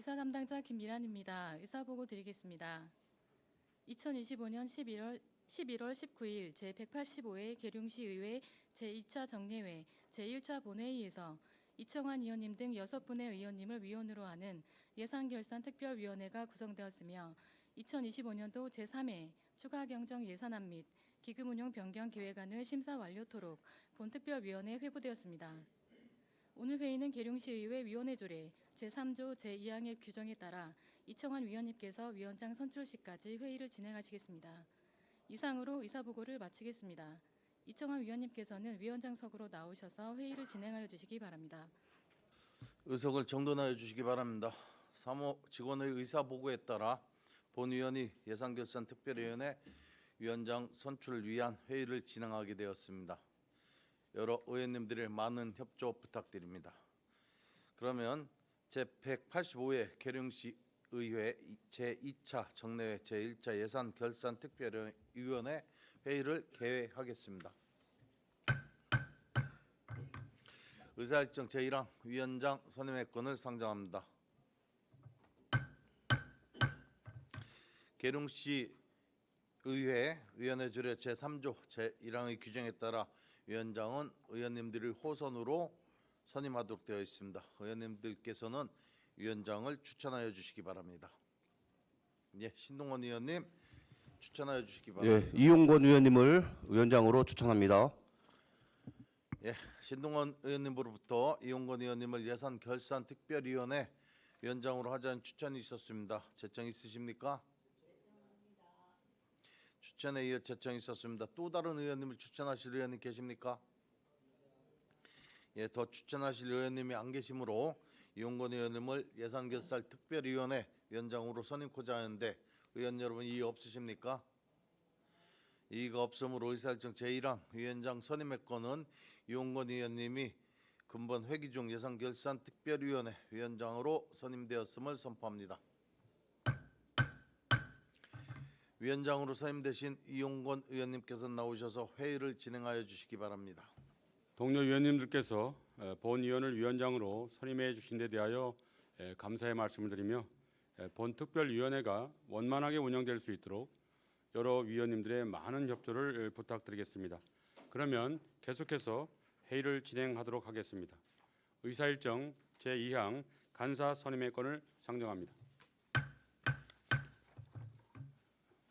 의사 담당자 김미란입니다. 의사보고 드리겠습니다. 2025년 11월 19일 제185회 계룡시 의회 제2차 정례회 제1차 본회의에서 이청환 의원님 등 6분의 의원님을 위원으로 하는 예산결산특별위원회가 구성되었으며 2025년도 제3회 추가경정 예산안 및 기금운용 변경 계획안을 심사 완료토록 본특별위원회에 회부되었습니다. 오늘 회의는 계룡시의회 위원회 조례 제3조 제2항의 규정에 따라 이청환 위원님께서 위원장 선출 시까지 회의를 진행하시겠습니다. 이상으로 의사보고를 마치겠습니다. 이청환 위원님께서는 위원장석으로 나오셔서 회의를 진행하여 주시기 바랍니다. 의석을 정돈하여 주시기 바랍니다. 3호 직원의 의사보고에 따라 본위원이 예산결산특별위원회 위원장 선출을 위한 회의를 진행하게 되었습니다. 여러 의원님들의 많은 협조 부탁드립니다. 그러면 제185회 계룡시 의회 제2차 정례회 제1차 예산결산특별위원회 회의를 개회하겠습니다. 의사일정 제1항 위원장 선임의 건을 상정합니다. 계룡시 의회 위원회 조례 제3조 제1항의 규정에 따라 위원장은 의원님들의 호선으로 선임하도록 되어 있습니다. 의원님들께서는 위원장을 추천하여 주시기 바랍니다. 예, 신동원 의원님 추천하여 주시기 바랍니다. 예, 이용건 의원님을 위원장으로 추천합니다. 예, 신동원 의원님으로부터 이용건 의원님을 예산결산특별위원회 위원장으로 하자는 추천이 있었습니다. 제청 있으십니까? 추천에 이어 제청이 있었습니다. 또 다른 의원님을 추천하실 의원님 계십니까? 예, 더 추천하실 의원님이 안 계시므로 이용건 의원님을 예산결산특별위원회 위원장으로 선임코자 하는데 의원 여러분 이의 없으십니까? 이의가 없으므로 의사일정 제1항 위원장 선임의 건은 이용건 의원님이 근본 회기 중 예산결산특별위원회 위원장으로 선임되었음을 선포합니다. 위원장으로 선임되신 이용건 의원님께서 나오셔서 회의를 진행하여 주시기 바랍니다. 동료 위원님들께서 본 의원을 위원장으로 선임해 주신 데 대하여 감사의 말씀을 드리며 본 특별위원회가 원만하게 운영될 수 있도록 여러 위원님들의 많은 협조를 부탁드리겠습니다. 그러면 계속해서 회의를 진행하도록 하겠습니다. 의사일정 제2항 간사 선임의 건을 상정합니다.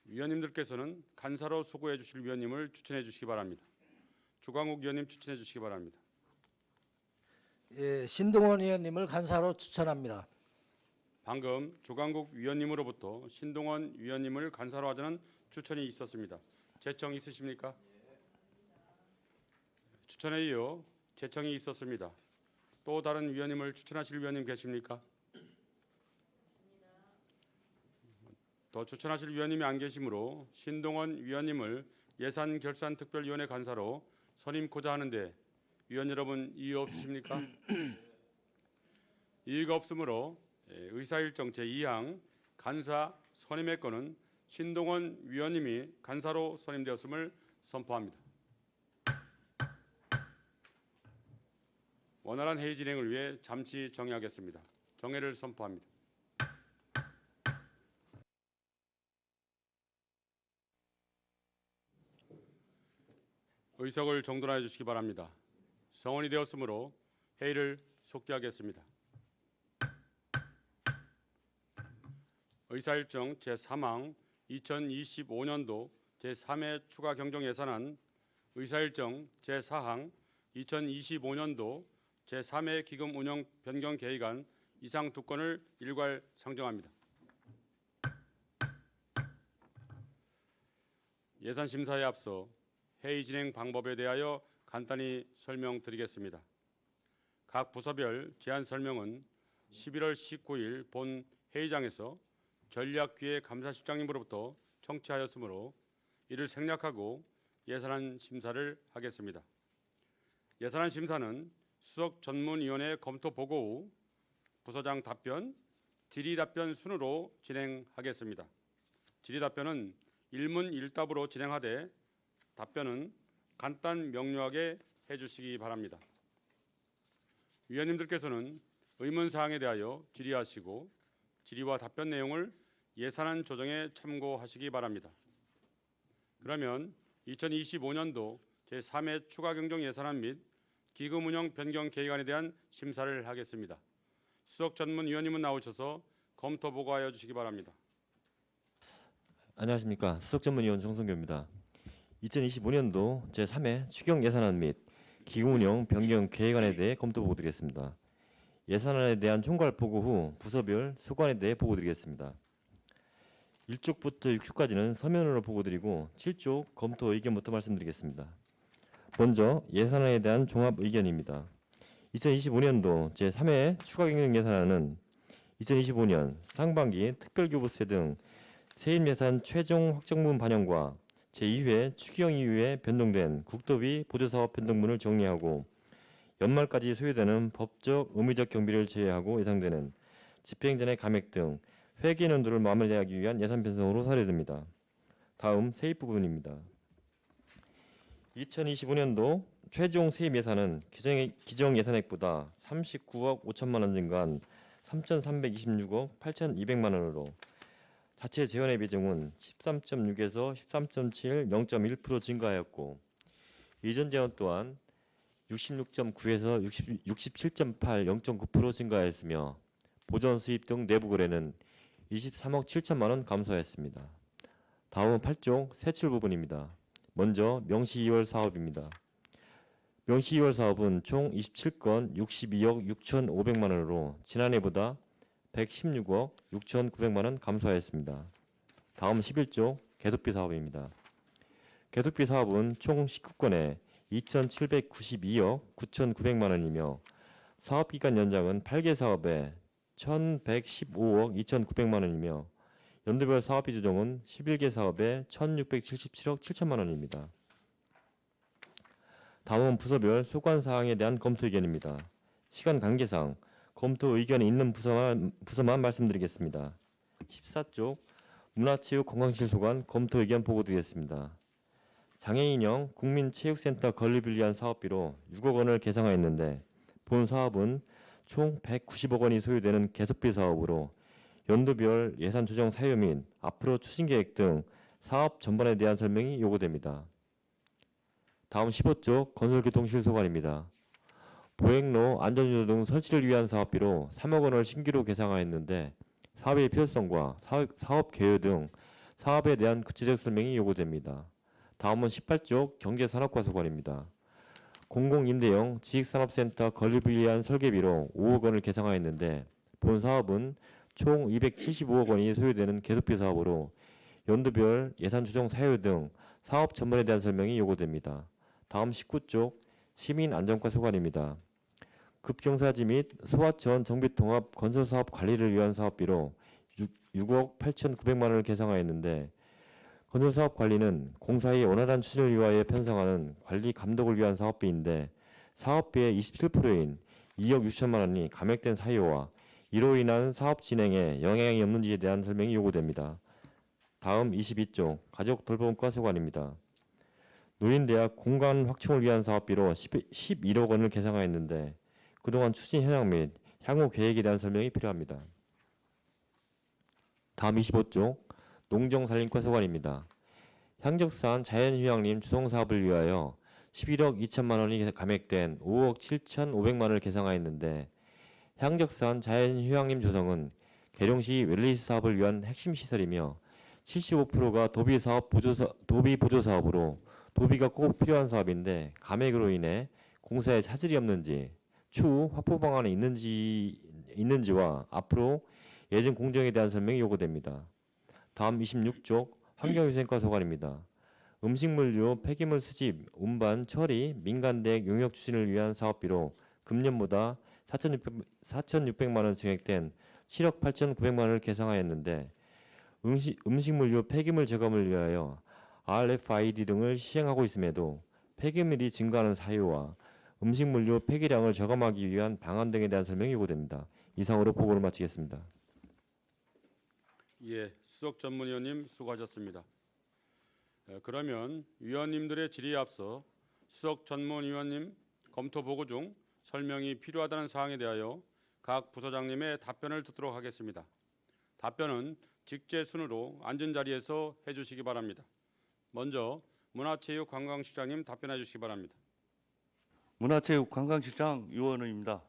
위원님들께서는 간사로 수고해 주실 위원님을 추천해 주시기 바랍니다. 주광욱 위원님 추천해 주시기 바랍니다. 예, 신동원 의원님을 간사로 추천합니다. 방금 주광국 위원님으로부터 신동원 위원님을 간사로 하자는 추천이 있었습니다. 제청 있으십니까? 추천에 이어 제청이 있었습니다. 또 다른 위원님을 추천하실 위원님 계십니까? 더 추천하실 위원님이 안 계시므로 신동원 위원님을 예산결산특별위원회 간사로 선임코자 하는데 위원 여러분 이의 없으십니까? 이의가 없으므로 의사일정 제2항 간사 선임의 건은 신동원 위원님이 간사로 선임되었음을 선포합니다. 원활한 회의 진행을 위해 잠시 정회하겠습니다. 정회를 선포합니다. 의석을 정돈하여 주시기 바랍니다. 성원이 되었으므로 회의를 속기하겠습니다. 의사일정 제3항 2025년도 제3회 추가 경정 예산안, 의사일정 제4항 2025년도 제3회 기금 운영 변경 계획안 이상 두 건을 일괄 상정합니다. 예산 심사에 앞서 회의 진행 방법에 대하여 간단히 설명드리겠습니다. 각 부서별 제안 설명은 11월 19일 본 회의장에서 전략기획감사실장님으로부터 청취하였으므로 이를 생략하고 예산안 심사를 하겠습니다. 예산안 심사는 수석 전문위원회 검토 보고 후 부서장 답변, 질의답변 순으로 진행하겠습니다. 질의답변은 일문일답으로 진행하되 답변은 간단 명료하게 해주시기 바랍니다. 위원님들께서는 의문사항에 대하여 질의하시고 질의와 답변 내용을 예산안 조정에 참고하시기 바랍니다. 그러면 2025년도 제3회 추가 경정 예산안 및 기금 운영 변경 계획안에 대한 심사를 하겠습니다. 수석 전문위원님은 나오셔서 검토 보고하여 주시기 바랍니다. 안녕하십니까. 수석전문위원 정성교입니다. 2025년도 제3회 추경 예산안 및 기금운영 변경 계획안에 대해 검토 보고 드리겠습니다. 예산안에 대한 총괄 보고 후 부서별 소관에 대해 보고 드리겠습니다. 1쪽부터 6쪽까지는 서면으로 보고 드리고 7쪽 검토 의견부터 말씀드리겠습니다. 먼저 예산안에 대한 종합 의견입니다. 2025년도 제3회 추가 경정 예산안은 2025년 상반기 특별교부세 등 세입 예산 최종 확정분 반영과 제2회 추경 이후에 변동된 국도비 보조사업 변동분을 정리하고 연말까지 소요되는 법적 의무적 경비를 제외하고 예상되는 집행전의 감액 등 회계연도를 마무리하기 위한 예산 편성으로 사례됩니다. 다음 세입 부분입니다. 2025년도 최종 세입 예산은 기정 예산액보다 39억 5천만 원 증가한 3,326억 8,200만 원으로 자체 재원의 비중은 13.6에서 13.7, 0.1% 증가하였고 이전 재원 또한 66.9에서 67.8, 0.9% 증가하였으며 보전 수입 등 내부 거래는 23억 7천만 원 감소하였습니다. 다음은 8쪽 세출 부분입니다. 먼저 명시 2월 사업입니다. 명시 2월 사업은 총 27건 62억 6,500만 원으로 지난해보다 116억 6,900만 원 감소하였습니다. 다음 11쪽 계속비 사업입니다. 계속비 사업은 총 19건에 2,792억 9,900만 원이며 사업기간 연장은 8개 사업에 1,115억 2,900만 원이며 연도별 사업비 조정은 11개 사업에 1,677억 7천만 원입니다. 다음은 부서별 소관 사항에 대한 검토 의견입니다. 시간 관계상 검토 의견이 있는 부서만 말씀드리겠습니다. 14쪽 문화체육관광실 소관 검토 의견 보고 드리겠습니다. 장애인형 국민체육센터 건립을 위한 사업비로 6억 원을 계상하였는데 본 사업은 총 190억 원이 소요되는 계속비 사업으로 연도별 예산 조정 사유 및 앞으로 추진 계획 등 사업 전반에 대한 설명이 요구됩니다. 다음 15쪽 건설교통실 소관입니다. 보행로 안전유도 등 설치를 위한 사업비로 3억 원을 신규로 계상하였는데 사업의 필요성과 사업 개요 등 사업에 대한 구체적 설명이 요구됩니다. 다음은 18쪽 경제산업과 소관입니다. 공공임대형 지식산업센터 건립을 위한 설계비로 5억 원을 계상하였는데 본 사업은 총 275억 원이 소요되는 계속비 사업으로 연도별 예산 조정 사유 등 사업 전반에 대한 설명이 요구됩니다. 다음 19쪽 시민안전과 소관입니다. 급경사지 및 소하천 정비통합 건설사업 관리를 위한 사업비로 6억 8,900만 원을 계상하였는데 건설사업 관리는 공사의 원활한 추진을 위하여 편성하는 관리 감독을 위한 사업비인데 사업비의 27%인 2억 6천만 원이 감액된 사유와 이로 인한 사업 진행에 영향이 없는지에 대한 설명이 요구됩니다. 다음 22쪽 가족 돌봄과 소관입니다. 노인대학 공간 확충을 위한 사업비로 11억 원을 계상하였는데 그동안 추진 현황 및 향후 계획에 대한 설명이 필요합니다. 다음 25쪽 농정산림과 소관입니다. 향적산 자연휴양림 조성사업을 위하여 11억 2천만 원이 감액된 5억 7,500만 원을 계상하였는데 향적산 자연휴양림 조성은 계룡시 웰리스 사업을 위한 핵심 시설이며 75%가 도비 보조 사업으로 도비가 꼭 필요한 사업인데 감액으로 인해 공사에 차질이 없는지 추후 확보 방안이 있는지와 앞으로 예정 공정에 대한 설명이 요구됩니다. 다음 26쪽 환경위생과 소관입니다. 음식물류 폐기물 수집, 운반, 처리, 민간대액 용역 추진을 위한 사업비로 금년보다 4,600만 원 증액된 7억 8,900만 원을 계상하였는데 음식물류 폐기물 제거를 위하여 RFID 등을 시행하고 있음에도 폐기물이 증가하는 사유와 음식물류 폐기량을 저감하기 위한 방안 등에 대한 설명이 요구됩니다. 이상으로 보고를 마치겠습니다. 예, 수석 전문위원님 수고하셨습니다. 그러면 위원님들의 질의에 앞서 수석 전문위원님 검토 보고 중 설명이 필요하다는 사항에 대하여 각 부서장님의 답변을 듣도록 하겠습니다. 답변은 직제순으로 앉은 자리에서 해주시기 바랍니다. 먼저 문화체육관광실장님 답변해 주시기 바랍니다. 문화체육관광실장 유원우입니다.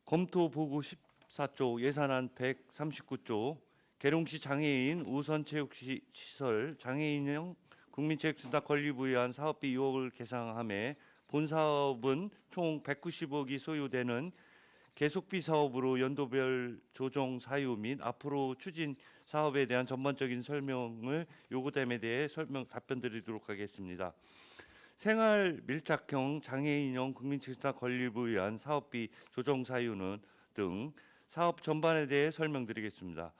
검토보고 14조 예산안 139조 계룡시 장애인 우선체육시설 장애인형 국민체육센터 건립을 위한 사업비 6억을 계상함에 본 사업은 총 190억이 소요되는 계속비 사업으로 연도별 조정 사유 및 앞으로 추진 사업에 대한 전반적인 설명을 요구됨에 대해 답변드리도록 하겠습니다. 생활 밀착형 장애인형 국민체육센터 건립을 위한 사업비 조정 사유는 등 사업 전반에 대해 설명드리겠습니다.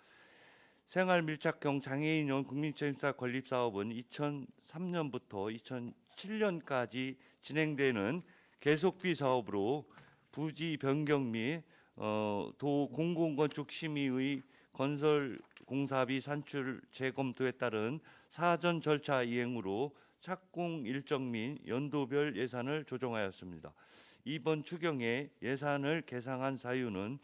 생활 밀착형 장애인형 국민체육센터 건립 사업은 2003년부터 2007년까지 진행되는 계속비 사업으로 부지 변경 및 도 공공건축 심의의 건설 공사비 산출 재검토에 따른 사전 절차 이행으로 착공 일정 및 연도별 예산을 조정하였습니다. 이번 추경에 예산을 계상한 사유는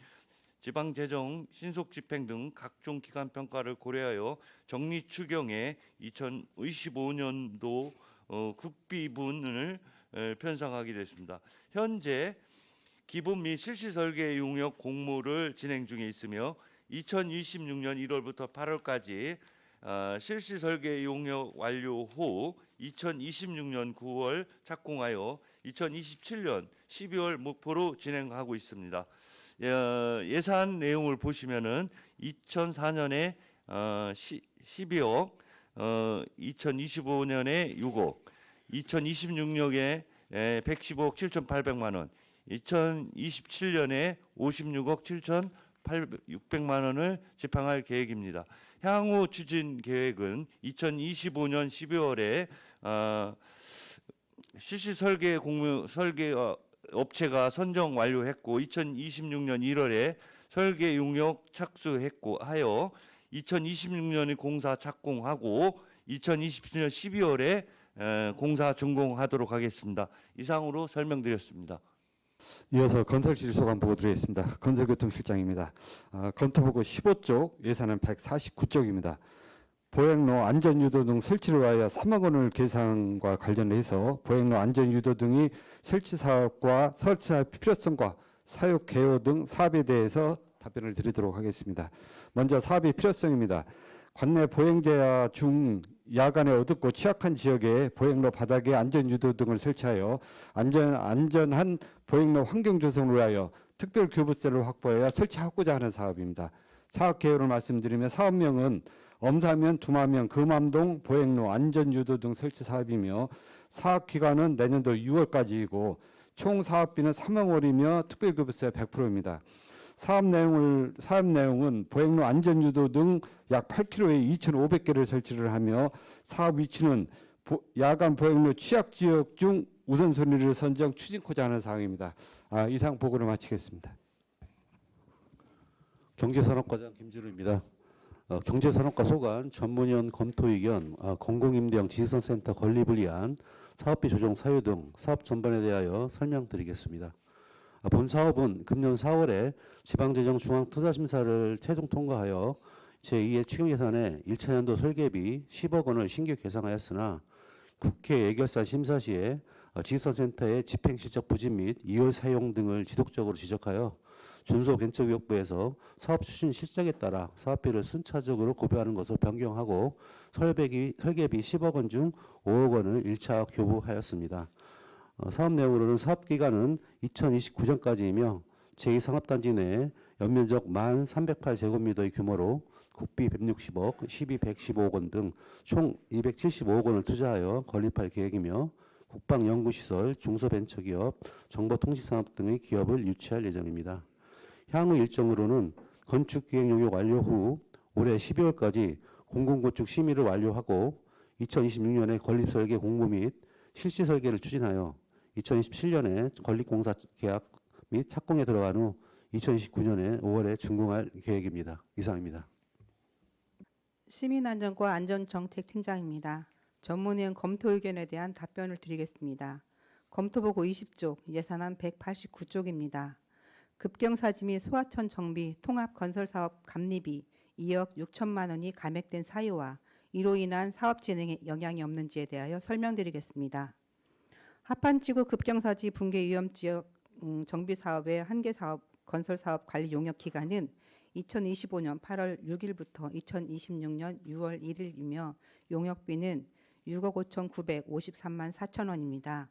지방재정 신속집행 등 각종 기관 평가를 고려하여 정리 추경에 2025년도 국비분을 편성하게 됐습니다. 현재 기본 및 실시 설계 용역 공모를 진행 중에 있으며 2026년 1월부터 8월까지 실시 설계 용역 완료 후 2026년 9월 착공하여 2027년 12월 목표로 진행하고 있습니다. 예산 내용을 보시면은 2004년에 12억, 2025년에 6억, 2026년에 115억 7,800만 원, 2027년에 56억 7,600만 원을 집행할 계획입니다. 향후 추진 계획은 2025년 12월에 실시 설계 업체가 선정 완료했고 2026년 1월에 설계 용역 착수했고 하여 2026년에 공사 착공하고 2027년 12월에 공사 준공하도록 하겠습니다. 이상으로 설명드렸습니다. 이어서 건설실 소감 보고 드리겠습니다. 건설교통실장입니다. 검토보고 15쪽 예산은 149쪽입니다. 보행로 안전유도 등 설치를 위하여 3억 원을 계산과 관련해서 보행로 안전유도 등이 설치 사업과 설치 사업 필요성과 사육 개요 등 사업에 대해서 답변을 드리도록 하겠습니다. 먼저 사업의 필요성입니다. 관내 보행자 중 야간에 어둡고 취약한 지역에 보행로 바닥에 안전유도 등을 설치하여 안전한 보행로 환경 조성을 위하여 특별 교부세를 확보하여 설치하고자 하는 사업입니다. 사업 개요를 말씀드리면 사업명은 엄사면, 두마면, 금암동 보행로 안전유도 등 설치 사업이며 사업 기간은 내년도 6월까지이고 총 사업비는 3억 원이며 특별교부세 100%입니다. 사업 내용은 보행로 안전유도 등 약 8km에 2,500개를 설치를 하며 사업 위치는 야간 보행로 취약 지역 중 우선순위를 선정 추진코자 하는 사항입니다. 이상 보고를 마치겠습니다. 경제산업과장 김진우입니다. 경제산업과 소관 전문위원 검토 의견 공공임대형 지식선센터 건립을 위한 사업비 조정 사유 등 사업 전반에 대하여 설명드리겠습니다. 본 사업은 금년 4월에 지방재정 중앙투자심사를 최종 통과하여 제2의 추경예산에 1차년도 설계비 10억 원을 신규 계상하였으나 국회 예결사 심사 시에 지식선센터의 집행실적 부진 및 이월 사용 등을 지속적으로 지적하여 중소벤처기업부에서 사업 추진 실적에 따라 사업비를 순차적으로 고려하는 것을 변경하고 설계비 10억 원 중 5억 원을 1차 교부하였습니다. 사업 내용으로는 사업기간은 2029년까지이며 제2산업단지 내에 연면적 1,308제곱미터의 규모로 국비 160억, 시비 115억 원 등 총 275억 원을 투자하여 건립할 계획이며 국방연구시설, 중소벤처기업, 정보통신산업 등의 기업을 유치할 예정입니다. 향후 일정으로는 건축기획용역 완료 후 올해 12월까지 공공건축 심의를 완료하고 2026년에 건립설계 공모 및 실시 설계를 추진하여 2027년에 건립공사 계약 및 착공에 들어간 후 2029년에 5월에 준공할 계획입니다. 이상입니다. 시민안전과 안전정책팀장입니다. 전문위원 검토 의견에 대한 답변을 드리겠습니다. 검토보고 20쪽 예산안 189쪽입니다. 급경사지 및 소하천 정비 통합건설사업 감리비 2억 6천만 원이 감액된 사유와 이로 인한 사업 진행에 영향이 없는지에 대하여 설명드리겠습니다. 하판지구 급경사지 붕괴 위험 지역 정비 사업의 한계 사업 건설 사업 관리 용역 기간은 2025년 8월 6일부터 2026년 6월 1일이며 용역비는 6억 5,953만 4천 원입니다.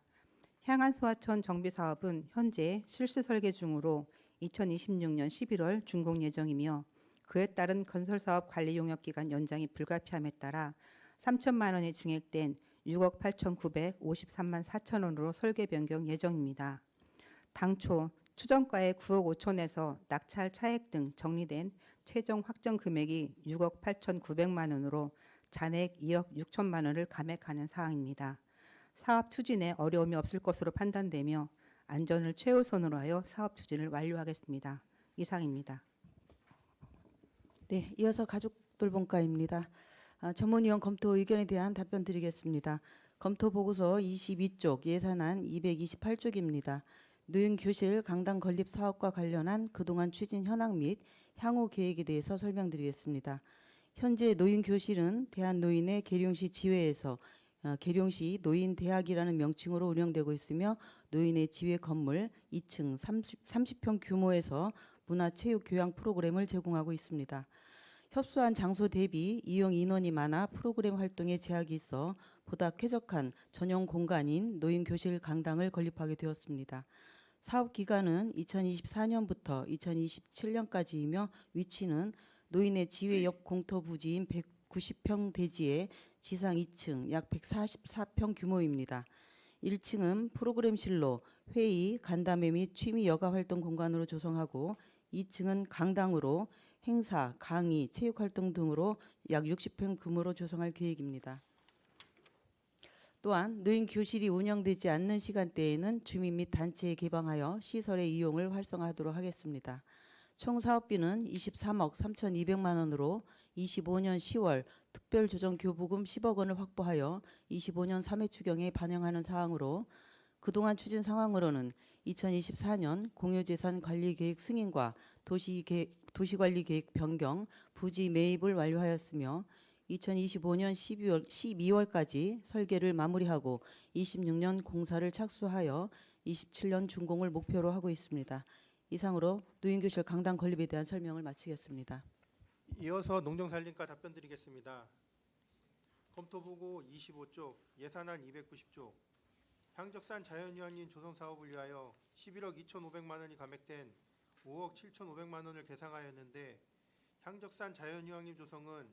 향안소하천 정비 사업은 현재 실시 설계 중으로 2026년 11월 준공 예정이며 그에 따른 건설 사업 관리 용역 기간 연장이 불가피함에 따라 3천만 원이 증액된 6억 8,953만 4천 원으로 설계 변경 예정입니다. 당초 추정가의 9억 5천에서 낙찰 차액 등 정리된 최종 확정 금액이 6억 8,900만 원으로 잔액 2억 6천만 원을 감액하는 사항입니다. 사업 추진에 어려움이 없을 것으로 판단되며 안전을 최우선으로 하여 사업 추진을 완료하겠습니다. 이상입니다. 네, 이어서 가족돌봄과입니다. 전문위원 검토 의견에 대한 답변 드리겠습니다. 검토 보고서 22쪽 예산안 228쪽입니다. 노인교실 강당 건립 사업과 관련한 그동안 추진 현황 및 향후 계획에 대해서 설명드리겠습니다. 현재 노인교실은 대한노인의 계룡시 지회에서 계룡시 노인대학이라는 명칭으로 운영되고 있으며 노인의 지회 건물 2층 30평 규모에서 문화체육교양 프로그램을 제공하고 있습니다. 협소한 장소 대비 이용 인원이 많아 프로그램 활동에 제약이 있어 보다 쾌적한 전용 공간인 노인교실 강당을 건립하게 되었습니다. 사업 기간은 2024년부터 2027년까지이며 위치는 노인의 지회 옆 공터 부지인 190평 대지에 지상 2층 약 144평 규모입니다. 1층은 프로그램실로 회의, 간담회 및 취미 여가 활동 공간으로 조성하고 2층은 강당으로 행사, 강의, 체육활동 등으로 약 60평 규모로 조성할 계획입니다. 또한 노인교실이 운영되지 않는 시간대에는 주민 및 단체에 개방하여 시설의 이용을 활성화하도록 하겠습니다. 총 사업비는 23억 3,200만 원으로 25년 10월 특별조정교부금 10억 원을 확보하여 25년 3회 추경에 반영하는 사항으로 그동안 추진 상황으로는 2024년 공유재산 관리계획 승인과 도시관리계획 변경, 부지 매입을 완료하였으며 2025년 12월까지 설계를 마무리하고 26년 공사를 착수하여 27년 준공을 목표로 하고 있습니다. 이상으로 노인교실 강당 건립에 대한 설명을 마치겠습니다. 이어서 농정산림과 답변 드리겠습니다. 검토보고 25쪽 예산안 290조 향적산 자연휴양림 조성 사업을 위하여 11억 2,500만 원이 감액된 5억 7,500만 원을 계상하였는데 향적산 자연휴양림 조성은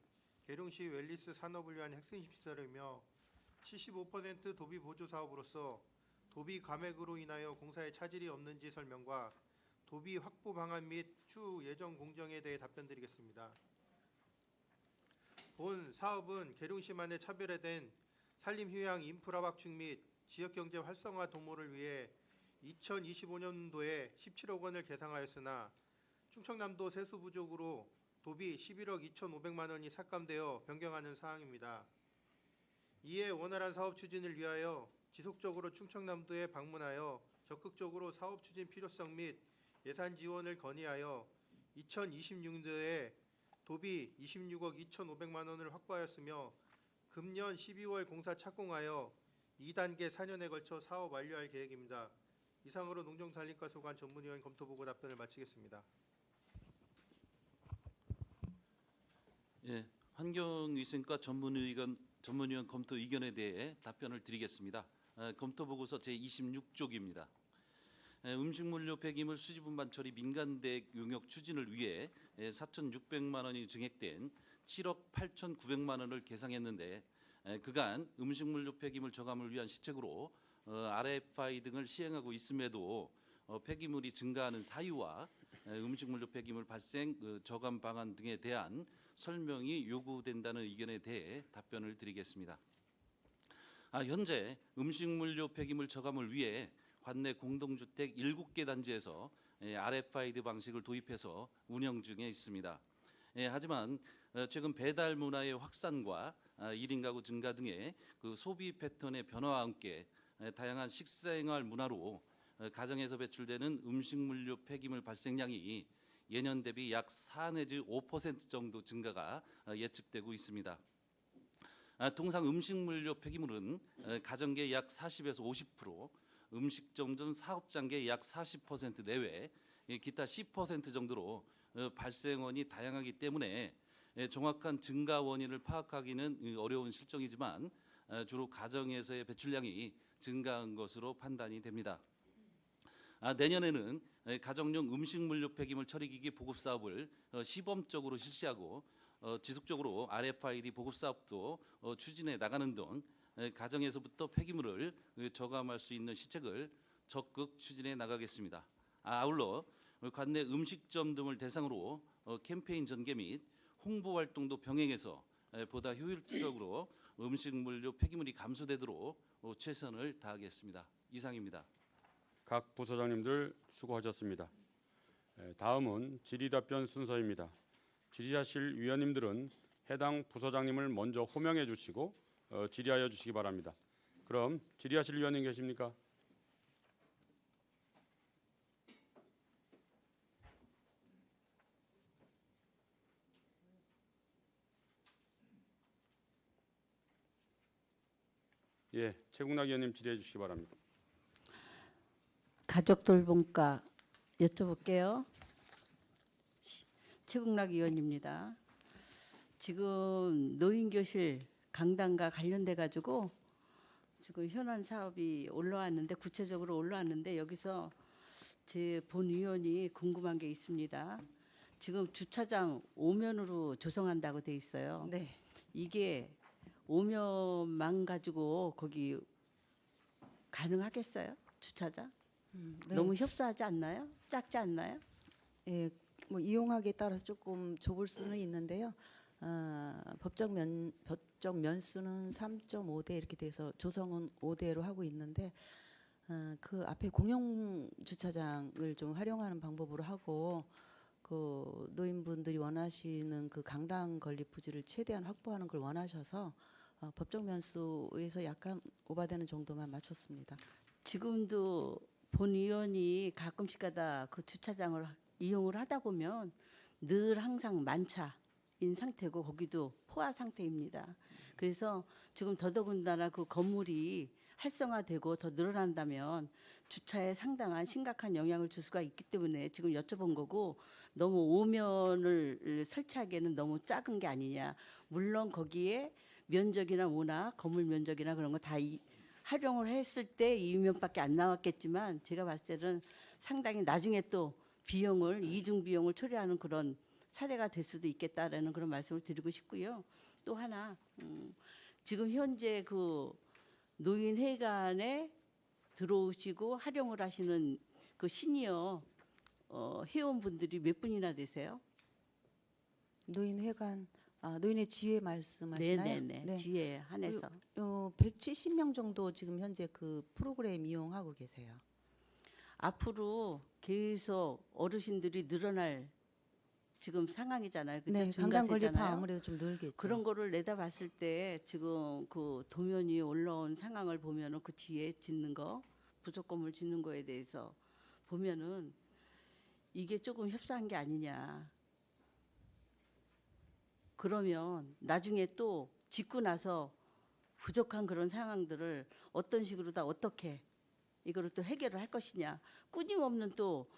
계룡시 웰리스 산업을 위한 핵심 시설이며 75% 도비 보조 사업으로서 도비 감액으로 인하여 공사에 차질이 없는지 설명과 도비 확보 방안 및 추후 예정 공정에 대해 답변드리겠습니다. 본 사업은 계룡시만의 차별화된 산림휴양 인프라 확충 및 지역경제 활성화 도모를 위해 2025년도에 17억 원을 계상하였으나 충청남도 세수 부족으로 도비 11억 2,500만 원이 삭감되어 변경하는 사항입니다. 이에 원활한 사업 추진을 위하여 지속적으로 충청남도에 방문하여 적극적으로 사업 추진 필요성 및 예산 지원을 건의하여 2026년도에 도비 26억 2,500만 원을 확보하였으며 금년 12월 공사 착공하여 2단계 4년에 걸쳐 사업 완료할 계획입니다. 이상으로 농정산림과 소관 전문위원 검토보고 답변을 마치겠습니다. 예, 환경위생과 전문위원 검토 의견에 대해 답변을 드리겠습니다. 검토보고서 제26쪽입니다. 음식물류 폐기물 수지분반 처리 민간대액 용역 추진을 위해 4,600만 원이 증액된 7억 8,900만 원을 계상했는데 그간 음식물류 폐기물 저감을 위한 시책으로 RFI 등을 시행하고 있음에도 폐기물이 증가하는 사유와 음식물류 폐기물 발생 저감 방안 등에 대한 설명이 요구된다는 의견에 대해 답변을 드리겠습니다. 현재 음식물류 폐기물 저감을 위해 관내 공동주택 7개 단지에서 RFID 방식을 도입해서 운영 중에 있습니다. 하지만 최근 배달 문화의 확산과 1인 가구 증가 등의 그 소비 패턴의 변화와 함께 다양한 식생활 문화로 가정에서 배출되는 음식물류 폐기물 발생량이 예년 대비 약 4 내지 5% 정도 증가가 예측되고 있습니다. 통상 음식물료 폐기물은 가정계 약 40에서 50%, 음식점등 사업장계 약 40% 내외, 기타 10% 정도로 발생원이 다양하기 때문에 정확한 증가 원인을 파악하기는 어려운 실정이지만 주로 가정에서의 배출량이 증가한 것으로 판단이 됩니다. 내년에는 가정용 음식물료 폐기물 처리기기 보급 사업을 시범적으로 실시하고 지속적으로 RFID 보급 사업도 추진해 나가는 등 가정에서부터 폐기물을 저감할 수 있는 시책을 적극 추진해 나가겠습니다. 아울러 관내 음식점 등을 대상으로 캠페인 전개 및 홍보 활동도 병행해서 보다 효율적으로 음식물료 폐기물이 감소되도록 최선을 다하겠습니다. 이상입니다. 각 부서장님들 수고하셨습니다. 다음은 질의답변 순서입니다. 질의하실 위원님들은 해당 부서장님을 먼저 호명해 주시고 질의하여 주시기 바랍니다. 그럼 질의하실 위원님 계십니까? 예, 최국락 위원님 질의해 주시기 바랍니다. 가족 돌봄과 여쭤볼게요. 최국락 의원입니다. 지금 노인교실 강당과 관련돼 가지고 지금 현안 사업이 올라왔는데 구체적으로 올라왔는데 여기서 제 본위원이 궁금한 게 있습니다. 지금 주차장 5면으로 조성한다고 돼 있어요. 네. 이게 5면만 가지고 거기 가능하겠어요? 주차장? 네. 너무 협소하지 않나요? 작지 않나요? 예, 뭐 이용하기에 따라서 조금 좁을 수는 있는데요. 법적 면수는 3.5대 이렇게 돼서 조성은 5대로 하고 있는데 그 앞에 공용 주차장을 좀 활용하는 방법으로 하고 그 노인분들이 원하시는 그 강당 건립 부지를 최대한 확보하는 걸 원하셔서 법적 면수에서 약간 오바되는 정도만 맞췄습니다. 지금도 본 의원이 가끔씩 가다 그 주차장을 이용을 하다 보면 늘 항상 만차인 상태고 거기도 포화 상태입니다. 그래서 지금 더더군다나 그 건물이 활성화되고 더 늘어난다면 주차에 상당한 심각한 영향을 줄 수가 있기 때문에 지금 여쭤본 거고 너무 오면을 설치하기에는 너무 작은 게 아니냐. 물론 거기에 면적이나 뭐나 건물 면적이나 그런 거 다 활용을 했을 때 2면밖에 안 나왔겠지만 제가 봤을 때는 상당히 나중에 또 비용을 이중 비용을 초래하는 그런 사례가 될 수도 있겠다라는 그런 말씀을 드리고 싶고요. 또 하나 지금 현재 그 노인회관에 들어오시고 활용을 하시는 그 시니어 회원분들이 몇 분이나 되세요? 노인회관, 노인의 지회 말씀하시나요? 네네네. 네. 지혜 한해서 170명 정도 지금 현재 그 프로그램 이용하고 계세요. 앞으로 계속 어르신들이 늘어날 지금 상황이잖아요. 그죠? 네, 강당 건립화 증가세잖아요. 아무래도 좀 늘겠죠. 그런 거를 내다봤을 때 지금 그 도면이 올라온 상황을 보면은 그 뒤에 짓는 거 부족 건물 짓는 거에 대해서 보면은 이게 조금 협소한 게 아니냐. 그러면 나중에 또 짓고 나서 부족한 그런 상황들을 어떤 식으로 다 어떻게 이거를 또 해결을 할 것이냐. 끊임없는 또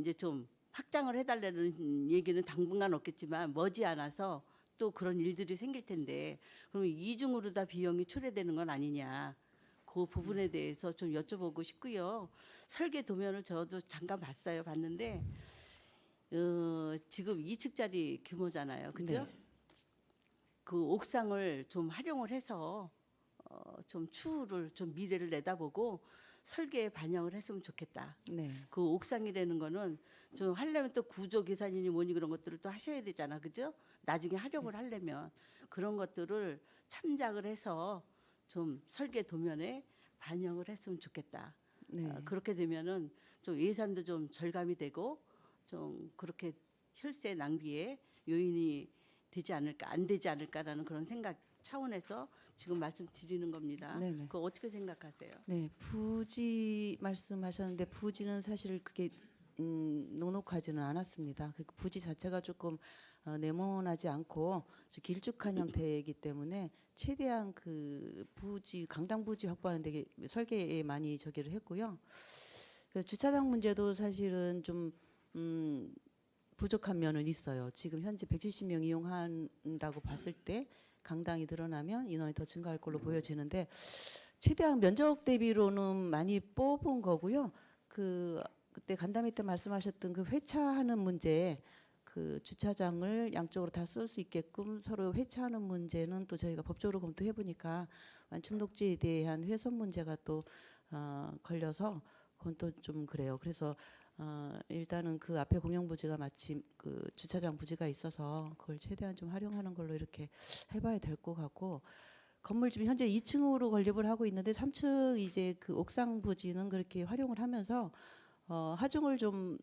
이제 좀 확장을 해달라는 얘기는 당분간 없겠지만 머지않아서 또 그런 일들이 생길 텐데 그러면 이중으로 다 비용이 초래되는 건 아니냐. 그 부분에 대해서 좀 여쭤보고 싶고요. 설계 도면을 저도 잠깐 봤는데 지금 2층짜리 규모잖아요. 그죠? 네. 그 옥상을 좀 활용을 해서 좀 추후를 좀 미래를 내다보고 설계에 반영을 했으면 좋겠다. 네. 그 옥상이라는 거는 좀 하려면 또 구조 계산이니 뭐니 그런 것들을 또 하셔야 되잖아. 그죠? 나중에 활용을 하려면 그런 것들을 참작을 해서 좀 설계 도면에 반영을 했으면 좋겠다. 네. 그렇게 되면은 좀 예산도 좀 절감이 되고 좀 그렇게 혈세 낭비에 요인이 되지 않을까 안 되지 않을까라는 그런 생각 차원에서 지금 말씀드리는 겁니다. 네네. 그거 어떻게 생각하세요? 네, 부지 말씀하셨는데 부지는 사실 그게 넉넉하지는 않았습니다. 그 부지 자체가 조금 네모나지 않고 길쭉한 형태이기 때문에 최대한 그 부지 강당 부지 확보하는 데 설계에 많이 저기를 했고요. 그 주차장 문제도 사실은 좀 부족한 면은 있어요. 지금 현재 170명 이용한다고 봤을 때 강당이 늘어나면 인원이 더 증가할 걸로 보여지는데 최대한 면적 대비로는 많이 뽑은 거고요. 그때 간담회 때 말씀하셨던 그 회차하는 문제, 그 주차장을 양쪽으로 다 쓸 수 있게끔 서로 회차하는 문제는 또 저희가 법적으로 검토해 보니까 완충 녹지에 대한 훼손 문제가 또 걸려서 그건 또 좀 그래요. 그래서 일단은 그 앞에 공영 부지가 마침 그 주차장 부지가 있어서 그걸 최대한 좀 활용하는 걸로 이렇게 해봐야 될 것 같고, 건물 지금 현재 2층으로 건립을 하고 있는데 3층 이제 그 옥상 부지는 그렇게 활용을 하면서 하중을 좀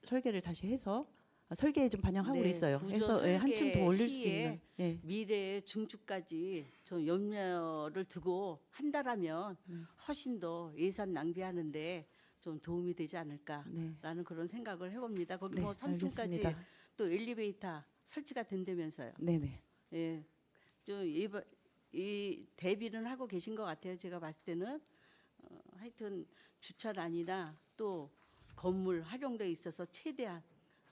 설계를 다시 해서 설계에 좀 반영하고 네, 있어요. 구조 해서 예, 한층 더 올릴 수 시에 있는. 예. 미래 중축까지 좀 염려를 두고 한다라면 훨씬 더 예산 낭비하는데 좀 도움이 되지 않을까라는 네. 그런 생각을 해봅니다. 거기 네, 뭐 3층까지 알겠습니다. 또 엘리베이터 설치가 된다면서요. 네네. 예, 이 대비는 하고 계신 것 같아요. 제가 봤을 때는 하여튼 주차란이나 또 건물 활용도에 있어서 최대한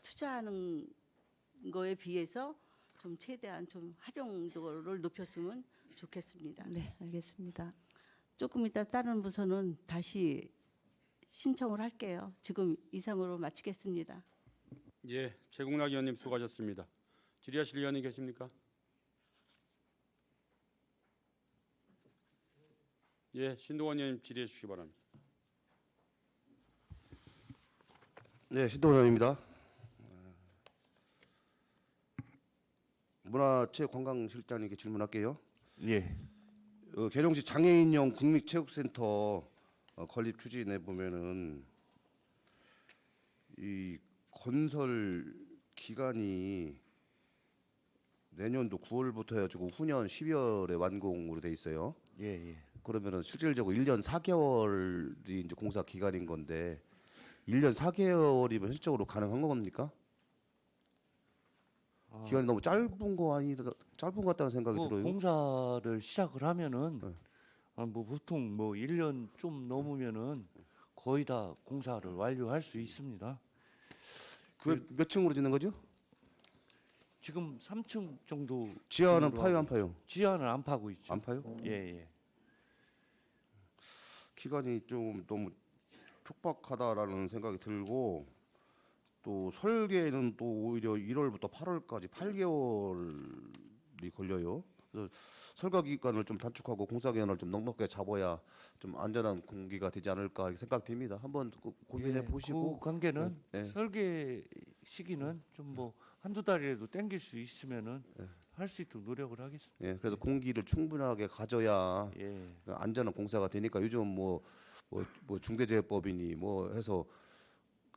투자하는 거에 비해서 좀 최대한 좀 활용도를 높였으면 좋겠습니다. 네, 알겠습니다. 조금 이따 다른 부서는 다시 신청을 할게요. 지금 이상으로 마치겠습니다. 예, 최국락 의원님 수고하셨습니다. 질의하실 의원이 계십니까? 예, 신동원 의원님 질의해 주시기 바랍니다. 네, 신동원 의원입니다. 문화체육관광실장님께 질문할게요. 예. 계룡시 장애인용 국립체육센터 건립 추진에 보면은 이 건설 기간이 내년도 9월부터 해가지고 후년 12월에 완공으로 돼 있어요. 예, 예. 그러면은 실질적으로 1년 4개월이 이제 공사 기간인 건데 1년 4개월이면 현실적으로 가능한 겁니까? 기간이 너무 짧은 것 같다는 생각이 뭐 들어요. 공사를 시작을 하면은 뭐 보통 뭐 1년 좀 넘으면은 거의 다 공사를 완료할 수 있습니다. 그 몇 층으로 짓는 거죠? 지금 3층 정도. 지하는 정도로 파요, 하고 안 파요? 지하는 안 파고 있죠. 안 파요? 예, 예. 기간이 좀 너무 촉박하다라는 생각이 들고, 또 설계는 또 오히려 1월부터 8월까지 8개월이 걸려요. 그래서 설계 기간을 좀 단축하고 공사 기간을 좀 넉넉하게 잡아야 좀 안전한 공기가 되지 않을까 이렇게 생각됩니다. 한번 고민해 예, 보시고. 그 관계는 네. 설계 시기는 좀 뭐 한두 달이라도 땡길 수 있으면은 할 수 있도록 노력을 하겠습니다. 예, 그래서 공기를 충분하게 가져야 예. 안전한 공사가 되니까 요즘 뭐 중대재해법이니 뭐 해서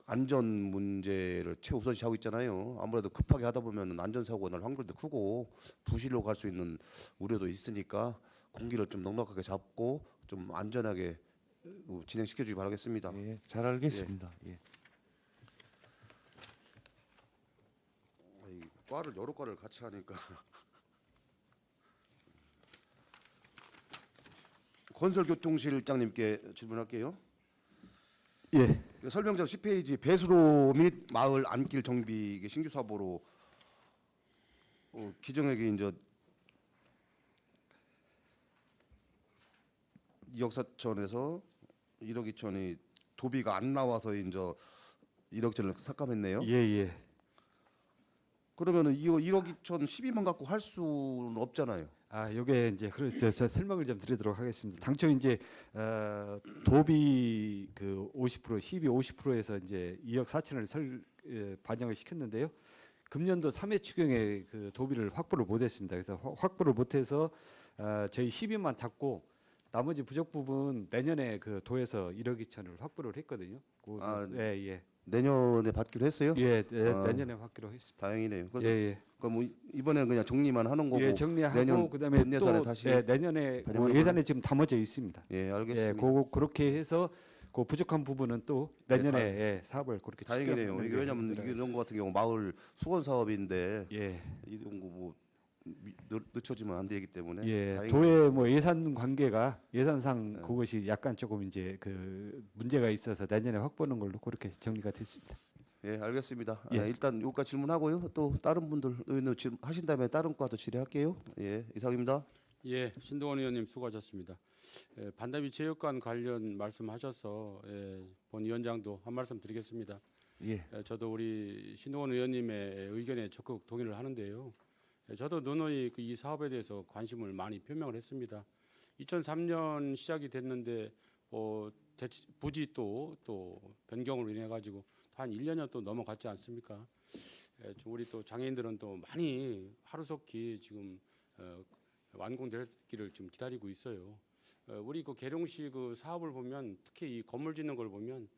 안전 문제를 최우선시하고 있잖아요. 아무래도 급하게 하다 보면 안전사고가 날 확률도 크고 부실로 갈 수 있는 우려도 있으니까 공기를 좀 넉넉하게 잡고 좀 안전하게 진행시켜 주기 바라겠습니다. 예, 잘 알겠습니다. 예. 이 과를 여러 과를 같이 하니까 건설교통실장님께 질문할게요. 예. 설명서 10페이지 배수로 및 마을 안길 정비 이게 신규 사업으로 기정액이 이제 2억 4천에서 1억 2천이 도비가 안 나와서 이제 1억 2천을 삭감했네요. 예, 예. 그러면은 이거 1억 2천 12만 갖고 할 수는 없잖아요. 아, 요게 이제 그래서 설명을 좀 드리도록 하겠습니다. 당초 이제 도비 그 50% 50%에서 이제 2억 4천을 반영을 시켰는데요. 금년도 3회 추경에 그 도비를 확보를 못했습니다. 그래서 확보를 못해서 저희 12만 잡고 나머지 부족 부분 내년에 그 도에서 1억 2천을 확보를 했거든요. 예, 예. 내년에 받기로 했어요? 예, 내년에 받기로 했습니다. 다행이네요. 그래서 예, 예. 그럼 뭐 이번에는 그냥 정리만 하는 거고 예, 정리하고 내년 그다음에 예산에 또 다시 내년에 반영을 예산에 지금 담아져 있습니다. 예, 알겠습니다. 예, 그렇게 해서 그 부족한 부분은 또 내년에 예, 사업을 그렇게 다행이네요. 추진하는 이게 게 왜냐하면 힘들어요. 이런 거 같은 경우 마을 수건 사업인데 예. 이런 거뭐 늦춰지면 안 되기 때문에 예, 다행이네요. 도의 뭐 예산 관계가 예산상 그것이 약간 조금 이제 그 문제가 있어서 내년에 확보하는 걸로 그렇게 정리가 됐습니다. 예, 알겠습니다. 예. 일단 여기까지 질문하고요. 또 다른 분들 의원님 질문 하신 다음에 다른 과도 질의할게요. 예, 이상입니다. 예, 신동원 의원님 수고하셨습니다. 반다비 체육관 관련 말씀하셔서 본 위원장도 한 말씀 드리겠습니다. 예. 저도 우리 신동원 의원님의 의견에 적극 동의를 하는데요. 저도 누누이 이 사업에 대해서 관심을 많이 표명을 했습니다. 2003년 시작이 됐는데 부지 또 변경으로 인해 가지고 한 1년여 또 넘어갔지 않습니까? 우리 또 장애인들은 또 많이 하루속히 지금 완공되기를 좀 기다리고 있어요. 우리 그 계룡시 그 사업을 보면 특히 이 건물 짓는 걸 보면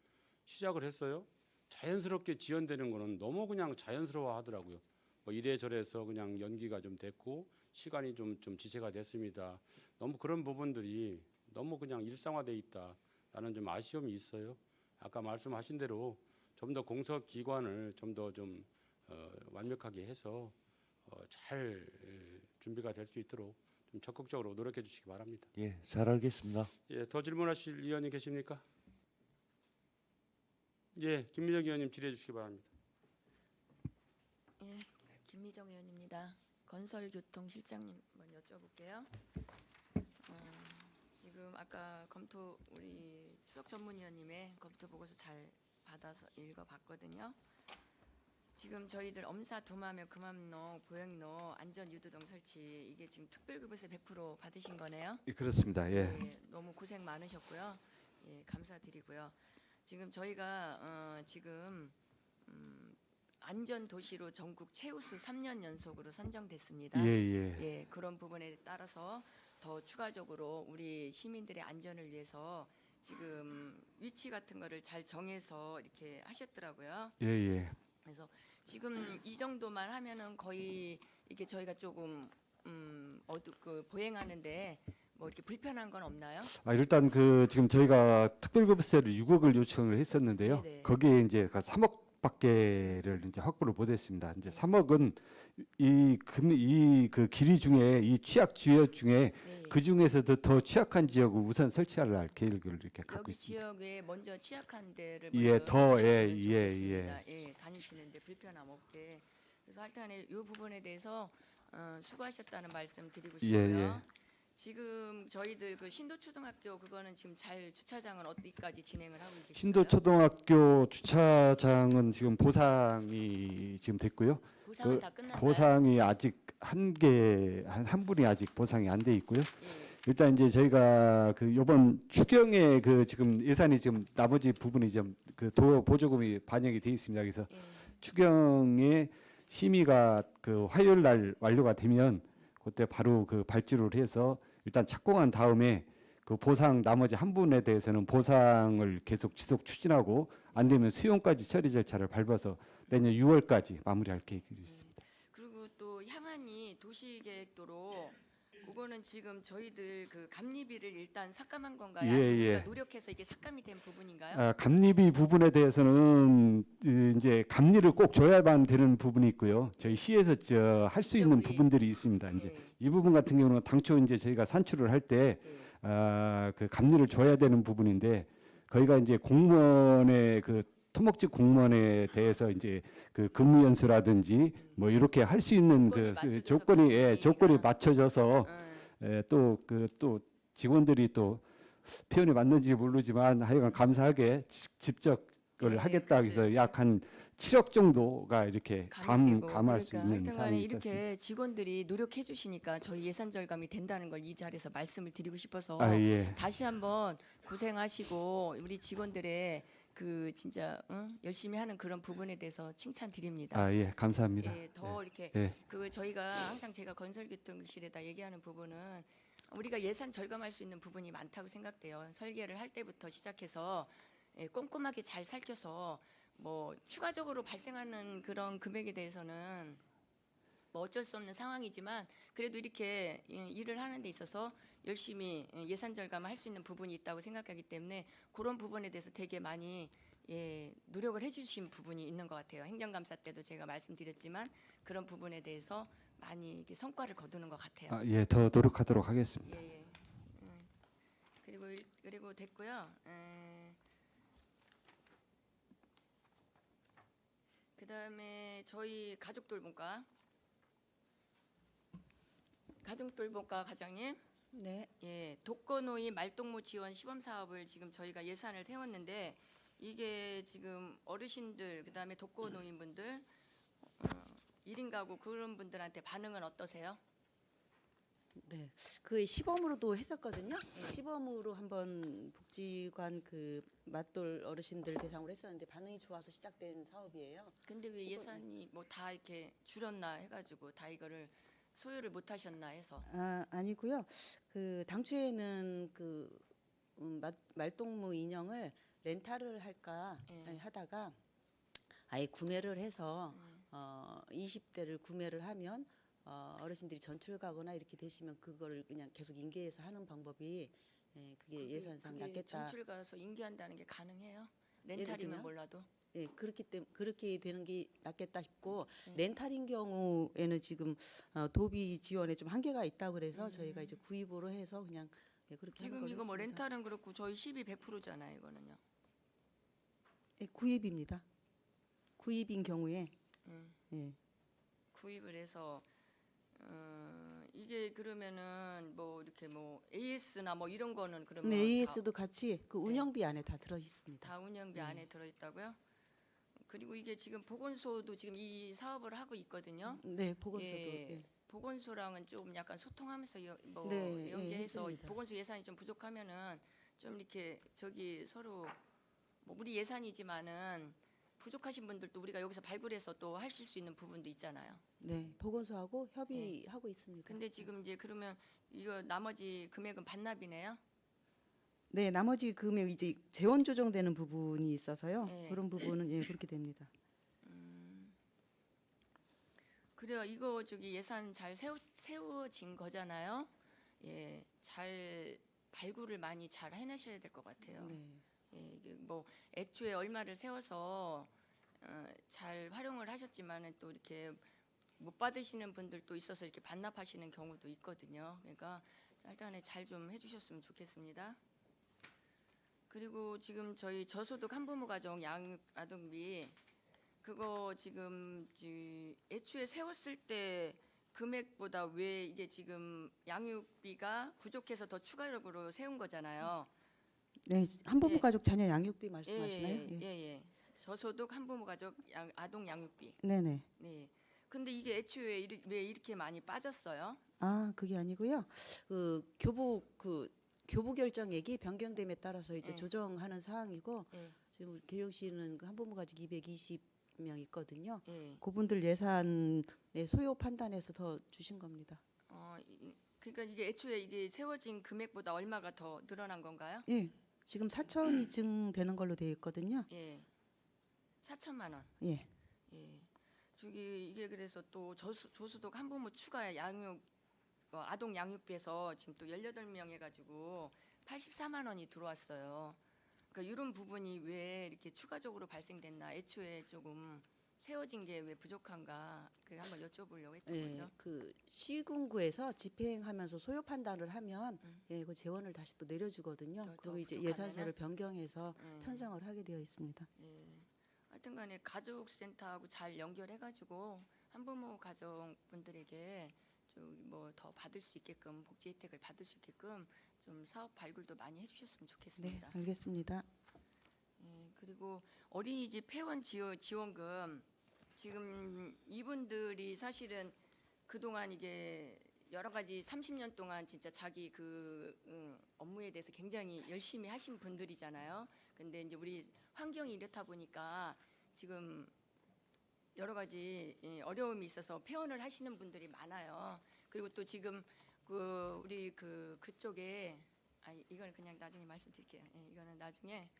시작을 했어요. 자연스럽게 지연되는 거는 너무 그냥 자연스러워 하더라고요. 뭐 이래저래서 그냥 연기가 좀 됐고 시간이 좀 지체가 됐습니다. 너무 그런 부분들이 너무 그냥 일상화돼 있다라는 좀 아쉬움이 있어요. 아까 말씀하신 대로 좀 더 공석 기관을 좀 더 완벽하게 해서 잘 준비가 될 수 있도록 좀 적극적으로 노력해 주시기 바랍니다. 예, 잘 알겠습니다. 예, 더 질문하실 의원님 계십니까? 예, 김미정 의원님 질의해 주시기 바랍니다. 예, 김미정 의원입니다. 건설교통실장님 한번 여쭤볼게요. 지금 아까 우리 수석 전문위원님의 검토 보고서 잘 받아서 읽어봤거든요. 지금 저희들 엄사, 두마며, 금암로, 보행로, 안전유도등 설치 이게 지금 특별급여세 100% 받으신 거네요. 예, 그렇습니다. 예. 예, 너무 고생 많으셨고요. 예, 감사드리고요. 지금 저희가 지금 안전도시로 전국 최우수 3년 연속으로 선정됐습니다. 예. 그런 부분에 따라서 더 추가적으로 우리 시민들의 안전을 위해서 지금 위치 같은 거를 잘 정해서 이렇게 하셨더라고요. 예. 그래서 지금 이 정도만 하면은 거의 이게 저희가 조금 보행하는데 뭐 이렇게 불편한 건 없나요? 일단 지금 저희가 특별급여세를 6억을 요청을 했었는데요. 네네. 거기에 이제 3억밖에를 이제 확보를 못했습니다. 이제 3억은 이 길이 중에 이 취약 지역 중에 네. 그 중에서도 더 취약한 지역을 우선 설치할 계획을 이렇게 갖고 여기 있습니다. 지역에 먼저 취약한 데를 예, 먼저 더, 해주셨으면 예. 좋겠습니다. 예, 다니시는데 불편함 없게. 그래서 하여튼간에 이 부분에 대해서 수고하셨다는 말씀 드리고 싶고요. 예. 지금 저희들 그 신도초등학교 그거는 지금 잘 주차장은 어디까지 진행을 하고 계신가요? 신도초등학교 주차장은 지금 보상이 지금 됐고요. 보상은 다 끝났나요? 보상이 아직 한 분이 아직 보상이 안 돼 있고요. 예. 일단 이제 저희가 이번 추경에 지금 예산이 지금 나머지 부분이 좀 도어 보조금이 반영이 돼 있습니다. 그래서 예. 추경의 심의가 화요일 날 완료가 되면 그때 바로 발주를 해서 일단 착공한 다음에 보상 나머지 한 분에 대해서는 보상을 계속 지속 추진하고 안 되면 수용까지 처리 절차를 밟아서 내년 6월까지 마무리할 계획이 있습니다. 그리고 또 향안이 도시계획도로 그거는 지금 저희들 감리비를 일단 삭감한 건가요? 예, 아니면 우리가 예. 노력해서 이게 삭감이 된 부분인가요? 감리비 부분에 대해서는 이제 감리를 꼭 줘야만 되는 부분이 있고요. 저희 시에서 할 수 있는 부분들이 있습니다. 이제 이 부분 같은 경우는 당초 이제 저희가 산출을 할 때 감리를 줘야 되는 부분인데 거기가 이제 공무원의 토목직 공무원에 대해서 이제 근무 연수라든지 뭐 이렇게 할 수 있는 조건이 맞춰져서 또 직원들이 또 표현이 맞는지 모르지만 하여간 감사하게 집적을 하겠다 해서 약 한 7억 정도가 이렇게 감할 수 있는 하여튼간에 사안이 이렇게 있었습니다. 직원들이 노력해 주시니까 저희 예산 절감이 된다는 걸 이 자리에서 말씀을 드리고 싶어서 예. 다시 한번 고생하시고 우리 직원들의 진짜 열심히 하는 그런 부분에 대해서 칭찬드립니다. 예, 감사합니다. 예, 더 이렇게 예. 저희가 항상 제가 건설교통실에다 얘기하는 부분은 우리가 예산 절감할 수 있는 부분이 많다고 생각돼요. 설계를 할 때부터 시작해서 꼼꼼하게 잘 살펴서 뭐 추가적으로 발생하는 그런 금액에 대해서는 뭐 어쩔 수 없는 상황이지만 그래도 이렇게 일을 하는 데 있어서 열심히 예산 절감을 할 수 있는 부분이 있다고 생각하기 때문에 그런 부분에 대해서 되게 많이 노력을 해주신 부분이 있는 것 같아요. 행정감사 때도 제가 말씀드렸지만 그런 부분에 대해서 많이 이렇게 성과를 거두는 것 같아요. 예, 더 노력하도록 하겠습니다. 예. 그리고 됐고요. 그다음에 저희 가족돌봄과 과장님. 네. 예, 독거노인 말동무 지원 시범 사업을 지금 저희가 예산을 세웠는데 이게 지금 어르신들 그다음에 독거노인분들 1인 가구 그런 분들한테 반응은 어떠세요? 네, 그 시범으로도 했었거든요. 시범으로 한번 복지관 그 맞돌 어르신들 대상으로 했었는데 반응이 좋아서 시작된 사업이에요. 근데 왜 예산이 뭐 다 이렇게 줄였나 해가지고 다 이거를 소유를 못 하셨나 해서. 아니고요. 그 당초에는 그 말동무 인형을 렌탈을 할까 하다가 아예 구매를 해서 20대를 구매를 하면 어르신들이 전출 가거나 이렇게 되시면 그거를 그냥 계속 인계해서 하는 방법이 그게 예산상 낫겠다. 전출 가서 인계한다는 게 가능해요? 예를 렌탈이면 들면? 몰라도. 예, 그렇기 때문에 그렇게 되는 게 낫겠다 싶고 렌탈인 경우에는 지금 도비 지원에 좀 한계가 있다고 그래서 저희가 이제 구입으로 해서 그냥 그렇게 하는 지금 걸로 이거 뭐 했습니다. 렌탈은 그렇고 저희 12 100%잖아요, 이거는요. 예, 구입입니다. 구입인 경우에 예. 구입을 해서 이게 그러면은 뭐 이렇게 뭐 AS나 뭐 이런 거는 그러면 네, AS도 같이 그 운영비 안에 다 들어 있습니다. 다 운영비 안에 들어 있다고요? 그리고 이게 지금 보건소도 지금 이 사업을 하고 있거든요. 네, 보건소도. 예. 보건소랑은 좀 약간 소통하면서 네, 연계해서 했습니다. 보건소 예산이 좀 부족하면은 좀 이렇게 저기 서로 뭐 우리 예산이지만은 부족하신 분들도 우리가 여기서 발굴해서 또 하실 수 있는 부분도 있잖아요. 네, 보건소하고 협의하고 있습니다. 근데 지금 이제 그러면 이거 나머지 금액은 반납이네요? 네, 나머지 금액 이제 재원 조정되는 부분이 있어서요. 네. 그런 부분은 그렇게 됩니다. 그래요. 이거 저기 예산 잘 세워진 거잖아요. 예, 잘 발굴을 많이 잘 해내셔야 될 것 같아요. 네. 예, 이게 뭐 애초에 얼마를 세워서 잘 활용을 하셨지만은 또 이렇게 못 받으시는 분들도 있어서 이렇게 반납하시는 경우도 있거든요. 그러니까 일단에 잘 좀 해주셨으면 좋겠습니다. 그리고 지금 저희 저소득 한부모 가정 양육 아동비 그거 지금 애초에 세웠을 때 금액보다 왜 이게 지금 양육비가 부족해서 더 추가적으로 세운 거잖아요. 네, 한부모 가족 자녀 양육비 말씀하시나요? 예. 저소득 한부모 가족 아동 양육비. 네네. 네. 근데 이게 애초에 왜 이렇게 많이 빠졌어요? 그게 아니고요. 그 교부 결정액이 변경됨에 따라서 이제 조정하는 사항이고 지금 계룡시는 그 한부모 가족 220명 있거든요. 그분들 예산의 소요 판단해서 더 주신 겁니다. 그러니까 이게 애초에 이게 세워진 금액보다 얼마가 더 늘어난 건가요? 예, 지금 4천이 증되는 걸로 되어 있거든요. 예. 4천만 원. 예. 예. 저기 이게 그래서 또 저소득 한부모 추가 양육 아동 양육비에서 지금 또 18명 해가지고 84만 원이 들어왔어요. 그러니까 이런 부분이 왜 이렇게 추가적으로 발생됐나? 애초에 조금 세워진 게 왜 부족한가? 그 한번 여쭤보려고 했던 거죠. 그 시군구에서 집행하면서 소요 판단을 하면 그 재원을 다시 또 내려주거든요. 그리고 이제 예산서를 변경해서 편성을 하게 되어 있습니다. 하여튼간에 가족센터하고 잘 연결해가지고 한부모 가정분들에게 뭐 더 받을 수 있게끔 복지 혜택을 받을 수 있게끔 좀 사업 발굴도 많이 해주셨으면 네, 좋겠습니다. 알겠습니다. 그리고 어린이집 회원 지원금 지금 이분들이 사실은 그동안 이게 여러 가지 30년 동안 진짜 자기 업무에 대해서 굉장히 열심히 하신 분들이잖아요. 근데 이제 우리 환경이 이렇다 보니까 지금 여러 가지 어려움이 있어서 폐원을 하시는 분들이 많아요. 그리고 또 지금 우리 그쪽에 이걸 그냥 나중에 말씀드릴게요. 이거는 나중에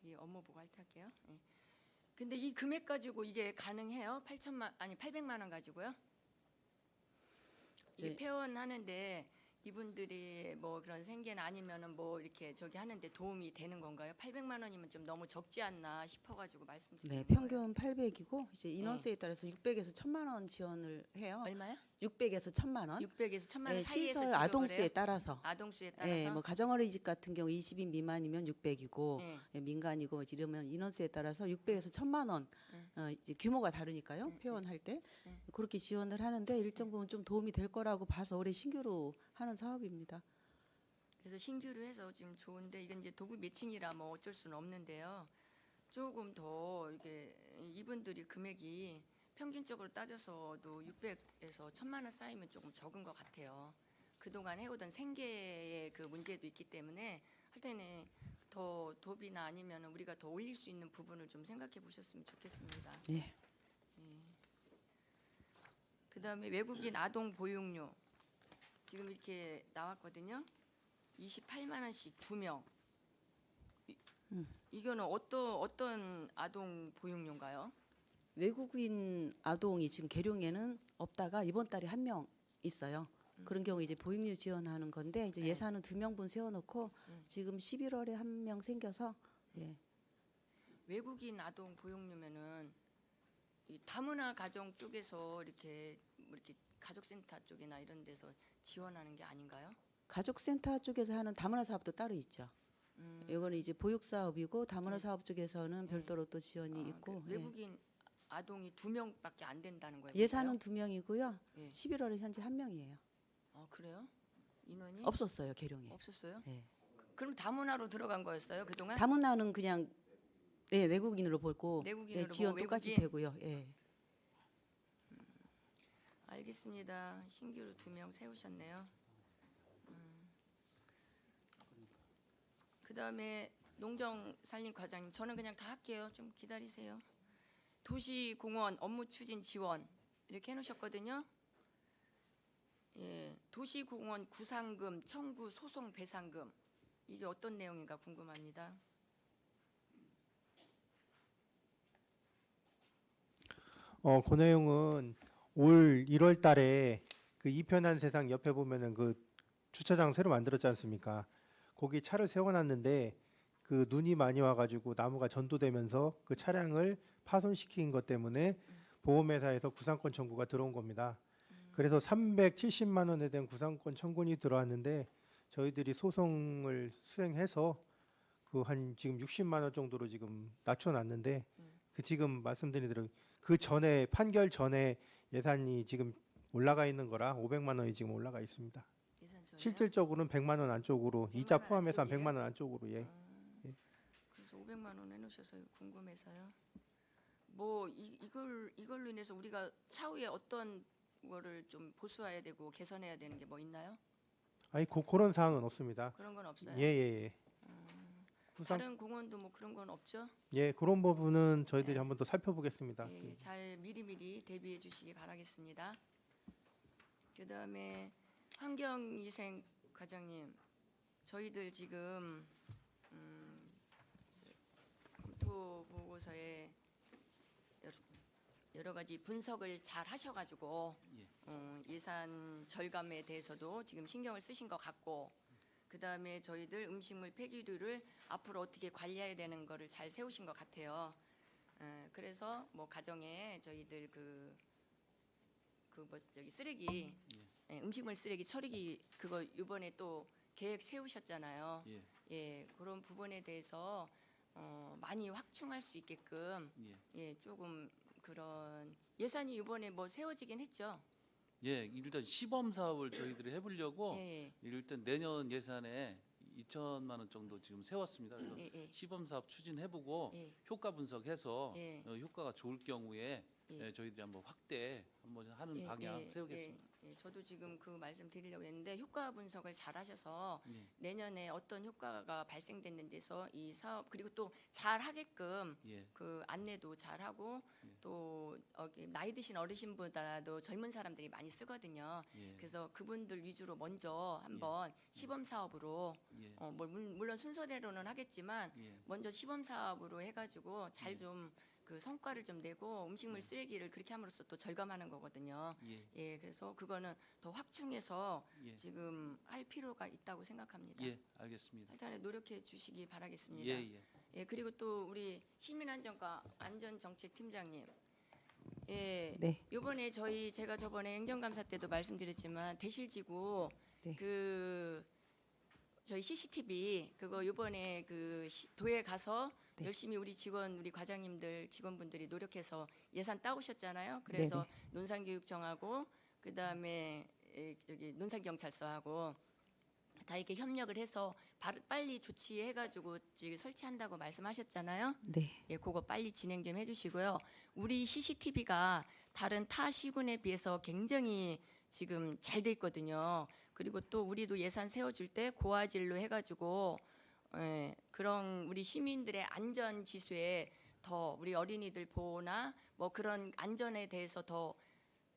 저기 업무 보고할 때 할게요. 근데 이 금액 가지고 이게 가능해요? 800만 원 가지고요? 이게 네. 폐원하는데 이분들이 뭐 그런 생계나 아니면은 뭐 이렇게 저기 하는데 도움이 되는 건가요? 800만 원이면 좀 너무 적지 않나 싶어가지고 말씀드리는 네, 거예요. 평균 800이고 이제 인원수에 따라서 600에서 1000만 원 지원을 해요. 얼마요? 600에서 1000만 원. 600에서 1000만 원 예, 사이에서 시설 지급을 아동수에 해요? 따라서. 아동수에 따라서. 예, 뭐 가정어린이집 같은 경우 20인 미만이면 600이고 예. 예, 민간이고 이러면 인원수에 따라서 600에서 1000만 원 이제 규모가 다르니까요. 회원할 때 그렇게 지원을 하는데 일정 부분 좀 도움이 될 거라고 봐서 올해 신규로 하는 사업입니다. 그래서 신규로 해서 지금 좋은데 이건 이제 도구 매칭이라 뭐 어쩔 수는 없는데요. 조금 더 이게 이분들이 금액이 평균적으로 따져서도 600에서 1000만 원 쌓이면 조금 적은 것 같아요. 그동안 해오던 생계의 그 문제도 있기 때문에 할 때는 더 도비나 아니면 우리가 더 올릴 수 있는 부분을 좀 생각해 보셨으면 좋겠습니다. 예. 그다음에 외국인 아동 보육료 지금 이렇게 나왔거든요. 28만 원씩 2명. 이거는 어떤 아동 보육료인가요? 외국인 아동이 지금 계룡에는 없다가 이번 달에 1명 있어요. 그런 경우 이제 보육료 지원하는 건데 이제 네. 예산은 2명분 세워놓고 지금 11월에 1명 생겨서 예. 외국인 아동 보육료면은 이 다문화 가정 쪽에서 이렇게 뭐 이렇게 가족센터 쪽이나 이런 데서 지원하는 게 아닌가요? 가족센터 쪽에서 하는 다문화 사업도 따로 있죠. 이거는 이제 보육 사업이고 다문화 사업 쪽에서는 별도로 또 지원이 있고 예. 외국인 아동이 2명밖에 안 된다는 거예요. 예산은 2명이고요. 예. 11월에 현재 1명이에요. 아 그래요? 인원이 없었어요 계룡에. 없었어요? 예. 그럼 다문화로 들어간 거였어요 그동안? 다문화는 그냥 네, 내국인으로 보고 내국인으로 예, 지원 보고 똑같이 외국인? 되고요. 예. 알겠습니다. 신규로 2명 세우셨네요. 그다음에 농정산림과장님 저는 그냥 다 할게요. 좀 기다리세요. 도시공원 업무 추진 지원 이렇게 해놓으셨거든요. 예, 도시공원 구상금 청구 소송 배상금 이게 어떤 내용인가 궁금합니다. 그 내용은 올 1월 달에 그 이편한 세상 옆에 보면은 그 주차장 새로 만들었지 않습니까? 거기 차를 세워놨는데 그 눈이 많이 와가지고 나무가 전도되면서 그 차량을 파손시킨 것 때문에 보험회사에서 구상권 청구가 들어온 겁니다. 그래서 370만 원에 대한 구상권 청구이 들어왔는데 저희들이 소송을 수행해서 그 한 지금 60만 원 정도로 지금 낮춰놨는데 그 지금 말씀드린 대로 그 전에 판결 전에 예산이 지금 올라가 있는 거라 500만 원이 지금 올라가 있습니다. 예산 전에요? 실질적으로는 100만 원 안쪽으로 100만 이자 원 포함해서 한 안쪽이에요? 100만 원 안쪽으로 예. 그래서 500만 원 해놓으셔서 궁금해서요. 뭐 이걸로 인해서 우리가 차후에 어떤 거를 좀 보수해야 되고 개선해야 되는 게 뭐 있나요? 아니 그런 사항은 없습니다. 그런 건 없어요. 예예예. 다른 공원도 뭐 그런 건 없죠? 예 그런 부분은 저희들이 한번 더 살펴보겠습니다. 예, 잘 미리미리 대비해 주시기 바라겠습니다. 그다음에 환경위생 과장님, 저희들 지금 검토 보고서에 여러 가지 분석을 잘 하셔가지고 예산 절감에 대해서도 지금 신경을 쓰신 것 같고, 그 다음에 저희들 음식물 폐기류를 앞으로 어떻게 관리해야 되는 거를 잘 세우신 것 같아요. 그래서 뭐 가정에 저희들 뭐 여기 쓰레기 음식물 쓰레기 처리기 그거 이번에 또 계획 세우셨잖아요. 예, 그런 부분에 대해서 많이 확충할 수 있게끔 예, 조금 그런 예산이 이번에 뭐 세워지긴 했죠. 예, 일단 시범 사업을 저희들이 해보려고 예. 일단 내년 예산에 2천만 원 정도 지금 세웠습니다. 그래서 예. 시범 사업 추진해보고 예. 효과 분석해서 예. 효과가 좋을 경우에 예. 저희들이 한번 확대 한번 하는 예, 방향 예, 세우겠습니다. 예, 저도 지금 그 말씀 드리려고 했는데 효과 분석을 잘 하셔서 예. 내년에 어떤 효과가 발생됐는지에서 이 사업 그리고 또 잘 하게끔 예. 그 안내도 잘 하고 또 나이 드신 어르신보다도 젊은 사람들이 많이 쓰거든요. 예. 그래서 그분들 위주로 먼저 한번 시범 사업으로 예. 물론 순서대로는 하겠지만 예. 먼저 시범 사업으로 해가지고 잘 좀 그 성과를 좀 내고 음식물 쓰레기를 그렇게 함으로써 또 절감하는 거거든요. 예. 예, 그래서 그거는 더 확충해서 예. 지금 할 필요가 있다고 생각합니다. 예, 알겠습니다. 일단 노력해 주시기 바라겠습니다. 예, 예. 예, 그리고 또 우리 시민안전과 안전정책팀장님, 예, 네. 이번에 제가 저번에 행정감사 때도 말씀드렸지만 대실지구 네. 그 저희 CCTV 그거 이번에 그 도에 가서 네. 열심히 우리 과장님들 직원분들이 노력해서 예산 따오셨잖아요. 그래서 네네. 논산교육청하고 그다음에 여기 논산경찰서하고 다 이렇게 협력을 해서 빨리 조치해가지고 지금 설치한다고 말씀하셨잖아요. 네. 예, 그거 빨리 진행 좀 해주시고요. 우리 CCTV가 다른 타 시군에 비해서 굉장히 지금 잘 돼 있거든요. 그리고 또 우리도 예산 세워줄 때 고화질로 해가지고 그런 우리 시민들의 안전 지수에 더 우리 어린이들 보호나 뭐 그런 안전에 대해서 더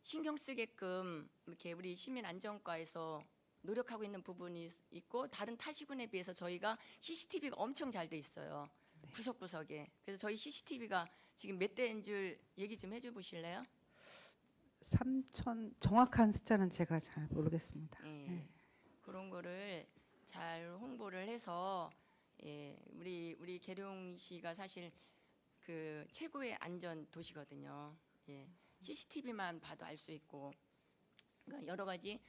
신경 쓰게끔 이렇게 우리 시민안전과에서 노력하고 있는 부분이 있고 다른 타시군에 비해서 저희가 CCTV가 엄청 잘 돼 있어요. 구석구석에. 그래서 저희 CCTV가 지금 몇 대인 줄 얘기 좀 해줘 보실래요? 3천 정확한 숫자는 제가 잘 모르겠습니다. 예. 네. 그런 거를 잘 홍보를 해서 예, 우리 계룡시가 사실 그 최고의 안전 도시거든요. 예. CCTV만 봐도 알 수 있고 그러니까 여러 가지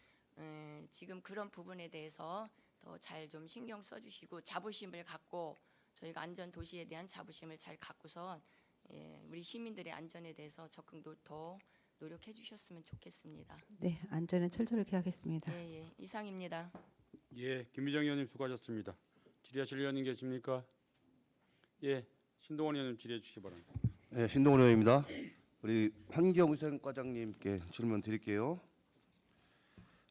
지금 그런 부분에 대해서 더 잘 좀 신경 써주시고 자부심을 갖고 저희가 안전 도시에 대한 자부심을 잘 갖고서 예, 우리 시민들의 안전에 대해서 적극 더 노력해 주셨으면 좋겠습니다. 네, 안전에 철저히 기하겠습니다. 예, 예, 이상입니다. 예, 김미정 의원님 수고하셨습니다. 질의하실 의원님 계십니까? 예, 신동원 의원님 질의해 주시기 바랍니다. 네, 신동원 의원입니다. 우리 환경위생과장님께 질문 드릴게요.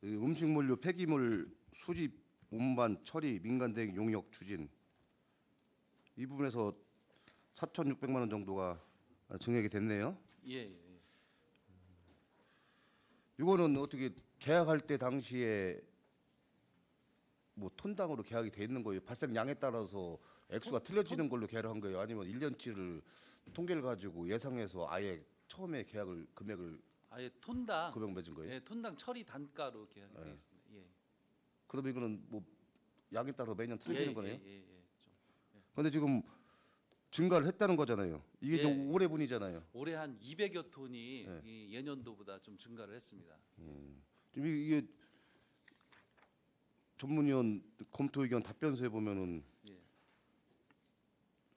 음식물류 폐기물 수집, 운반, 처리, 민간대행 용역 추진 이 부분에서 4,600만 원 정도가 증액이 됐네요. 예, 예. 이거는 어떻게 계약할 때 당시에 뭐 톤당으로 계약이 돼 있는 거예요? 발생량에 따라서 액수가 틀려지는 걸로 계약을 한 거예요? 아니면 1년치를 통계를 가지고 예상해서 아예 처음에 계약을 금액을 아예 톤당 금액 맺은 거예요? 예, 톤당 처리 단가로 계약이 되어 있습니다. 예. 그러면 이거는 뭐 양에 따라 매년 틀려지는 거네요? 예, 좀. 그런데 지금 증가를 했다는 거잖아요. 이게 예. 좀 올해 분이잖아요. 올해 한 200여 톤이 예. 이 예년도보다 좀 증가를 했습니다. 지금 이게 전문위원 검토 의견 답변서에 보면은 예.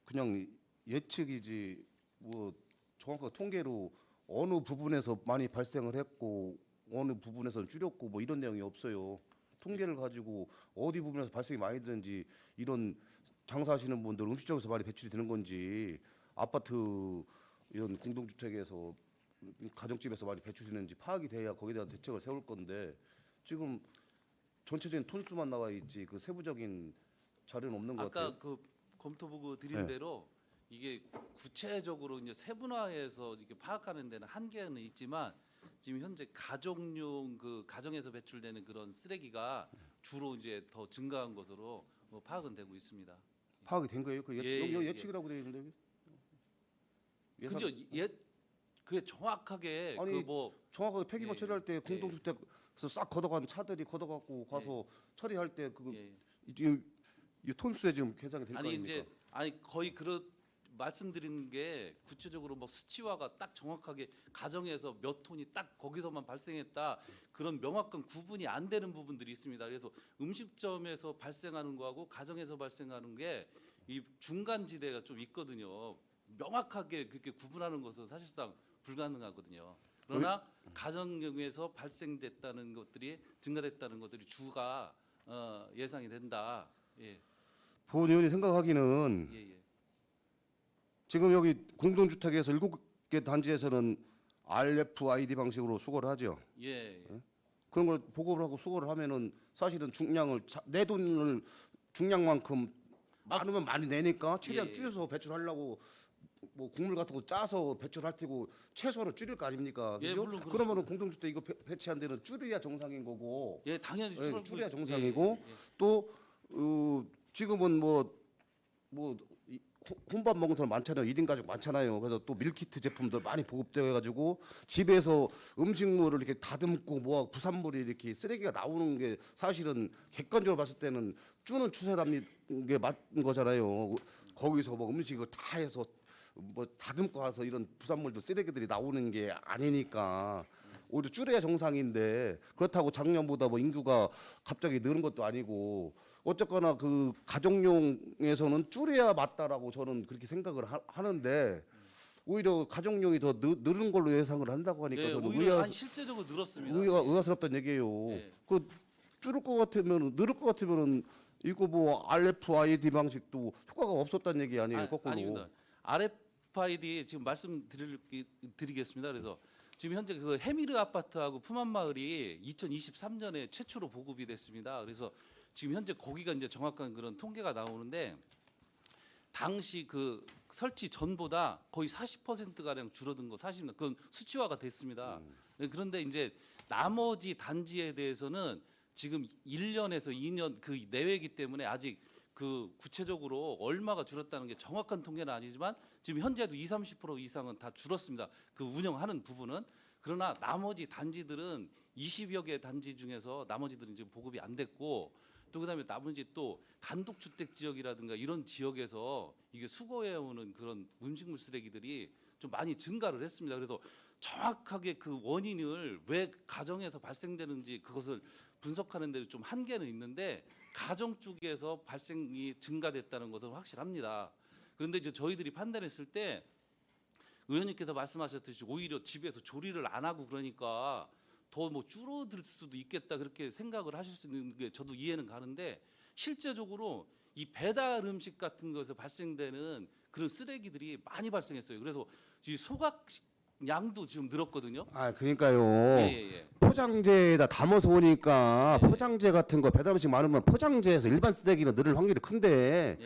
그냥 예측이지 뭐 정확한 통계로 어느 부분에서 많이 발생을 했고 어느 부분에서는 줄였고 뭐 이런 내용이 없어요. 통계를 가지고 어디 부분에서 발생이 많이 되는지 이런 장사하시는 분들 음식점에서 많이 배출이 되는 건지 아파트 이런 공동주택에서 가정집에서 많이 배출되는지 파악이 돼야 거기에 대한 대책을 세울 건데 지금 전체적인 톤수만 나와 있지 그 세부적인 자료는 없는 것 같아요. 아까 그 검토 보고 드린 네. 대로 이게 구체적으로 이제 세분화해서 이렇게 파악하는 데는 한계는 있지만 지금 현재 가정용 그 가정에서 배출되는 그런 쓰레기가 주로 이제 더 증가한 것으로 파악은 되고 있습니다. 파악이 된 거예요? 그 예측이라고 되어 있는데. 예상- 그죠? 그게 정확하게 아니, 그 뭐 정확하게 폐기물 예, 처리할 때 예. 공동주택에서 싹 걷어간 차들이 걷어갖고 가서 처리할 때 그거 예. 지금 이 톤수에 지금 계산이 될 거 아니 아닙니까? 이제 아니 거의 그런 말씀드리는 게 구체적으로 뭐 수치화가 딱 정확하게 가정에서 몇 톤이 딱 거기서만 발생했다 그런 명확한 구분이 안 되는 부분들이 있습니다. 그래서 음식점에서 발생하는 거하고 가정에서 발생하는 게 이 중간 지대가 좀 있거든요. 명확하게 그렇게 구분하는 것은 사실상 불가능하거든요. 그러나 가정에서 발생됐다는 것들이 증가됐다는 것들이 주가 예상이 된다. 예. 보원 의원이 생각하기는 예, 예. 지금 여기 공동주택에서 7개 단지에서는 RFID 방식으로 수거를 하죠. 예. 예. 그런 걸 보고를 하고 수거를 하면은 사실은 중량을 내 돈을 중량만큼 많으면 많이 내니까 최대한 예, 예. 줄여서 배출하려고 뭐 국물 같은 거 짜서 배출할 테고 최소한은 줄일 거 아닙니까? 예, 그죠? 물론 그러면은 공동주택 이거 배치한 데는 줄여야 정상인 거고. 예, 당연히 줄어들고 줄여야 있- 정상이고 예, 예. 또 지금은 뭐 혼밥 먹는 사람 많잖아요. 1인 가족 많잖아요. 그래서 또 밀키트 제품들 많이 보급되어 가지고 집에서 음식물을 이렇게 다듬고 뭐 부산물이 이렇게 쓰레기가 나오는 게 사실은 객관적으로 봤을 때는 주는 추세라는 게 맞는 거잖아요. 거기서 뭐 음식을 다 해서 뭐 다듬고 와서 이런 부산물도 쓰레기들이 나오는 게 아니니까 오히려 줄여야 정상인데 그렇다고 작년보다 뭐 인구가 갑자기 늘은 것도 아니고 어쨌거나 그 가정용에서는 줄여야 맞다라고 저는 그렇게 생각을 하는데 오히려 가정용이 더 늘은 걸로 예상을 한다고 하니까 네, 저는 오히려 한 실제적으로 늘었습니다. 의아스럽다는 얘기예요. 네. 그 줄을 것 같으면 늘을 것 같으면은 이거 뭐 RFID 방식도 효과가 없었다는 얘기 아니에요? 거꾸로. 아닙니다. RFID 지금 말씀드리겠습니다. 그래서 지금 현재 그 해미르 아파트하고 푸만마을이 2023년에 최초로 보급이 됐습니다. 그래서 지금 현재 거기가 이제 정확한 그런 통계가 나오는데 당시 그 설치 전보다 거의 40% 가량 줄어든 거 사실은 그건 수치화가 됐습니다. 그런데 이제 나머지 단지에 대해서는 지금 1년에서 2년 그 내외이기 때문에 아직 그 구체적으로 얼마가 줄었다는 게 정확한 통계는 아니지만 지금 현재도 20-30% 이상은 다 줄었습니다. 그 운영하는 부분은. 그러나 나머지 단지들은 20여 개 단지 중에서 나머지들은 지금 보급이 안 됐고 또 그다음에 나머지 또 단독주택 지역이라든가 이런 지역에서 이게 수거해오는 그런 음식물 쓰레기들이 좀 많이 증가를 했습니다. 그래서 정확하게 그 원인을 왜 가정에서 발생되는지 그것을 분석하는 데 좀 한계는 있는데 가정 쪽에서 발생이 증가됐다는 것은 확실합니다. 그런데 이제 저희들이 판단했을 때 의원님께서 말씀하셨듯이 오히려 집에서 조리를 안 하고 그러니까 더 뭐 줄어들 수도 있겠다 그렇게 생각을 하실 수 있는 게 저도 이해는 가는데 실제적으로 이 배달 음식 같은 것에서 발생되는 그런 쓰레기들이 많이 발생했어요. 그래서 이 소각 양도 지금 늘었거든요. 아 그러니까요. 예. 포장재에다 담아서 오니까 포장재 같은 거 배달 음식 많으면 포장재에서 일반 쓰레기는 늘 확률이 큰데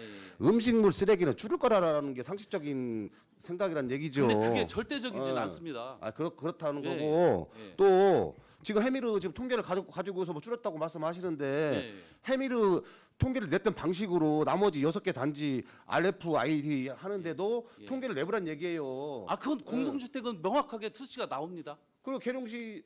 음식물 쓰레기는 줄을 거라는 게 상식적인 생각이란 얘기죠. 근데 그게 절대적이진 않습니다. 아 그렇다는 예, 거고 예. 또 지금 해미르 지금 통계를 가지고서 뭐 줄였다고 말씀하시는데 해미르 통계를 냈던 방식으로 나머지 6개 단지 RFID 하는데도 통계를 내보란 얘기예요. 아 그건 공동주택은 명확하게 수치가 나옵니다. 그리고 계룡시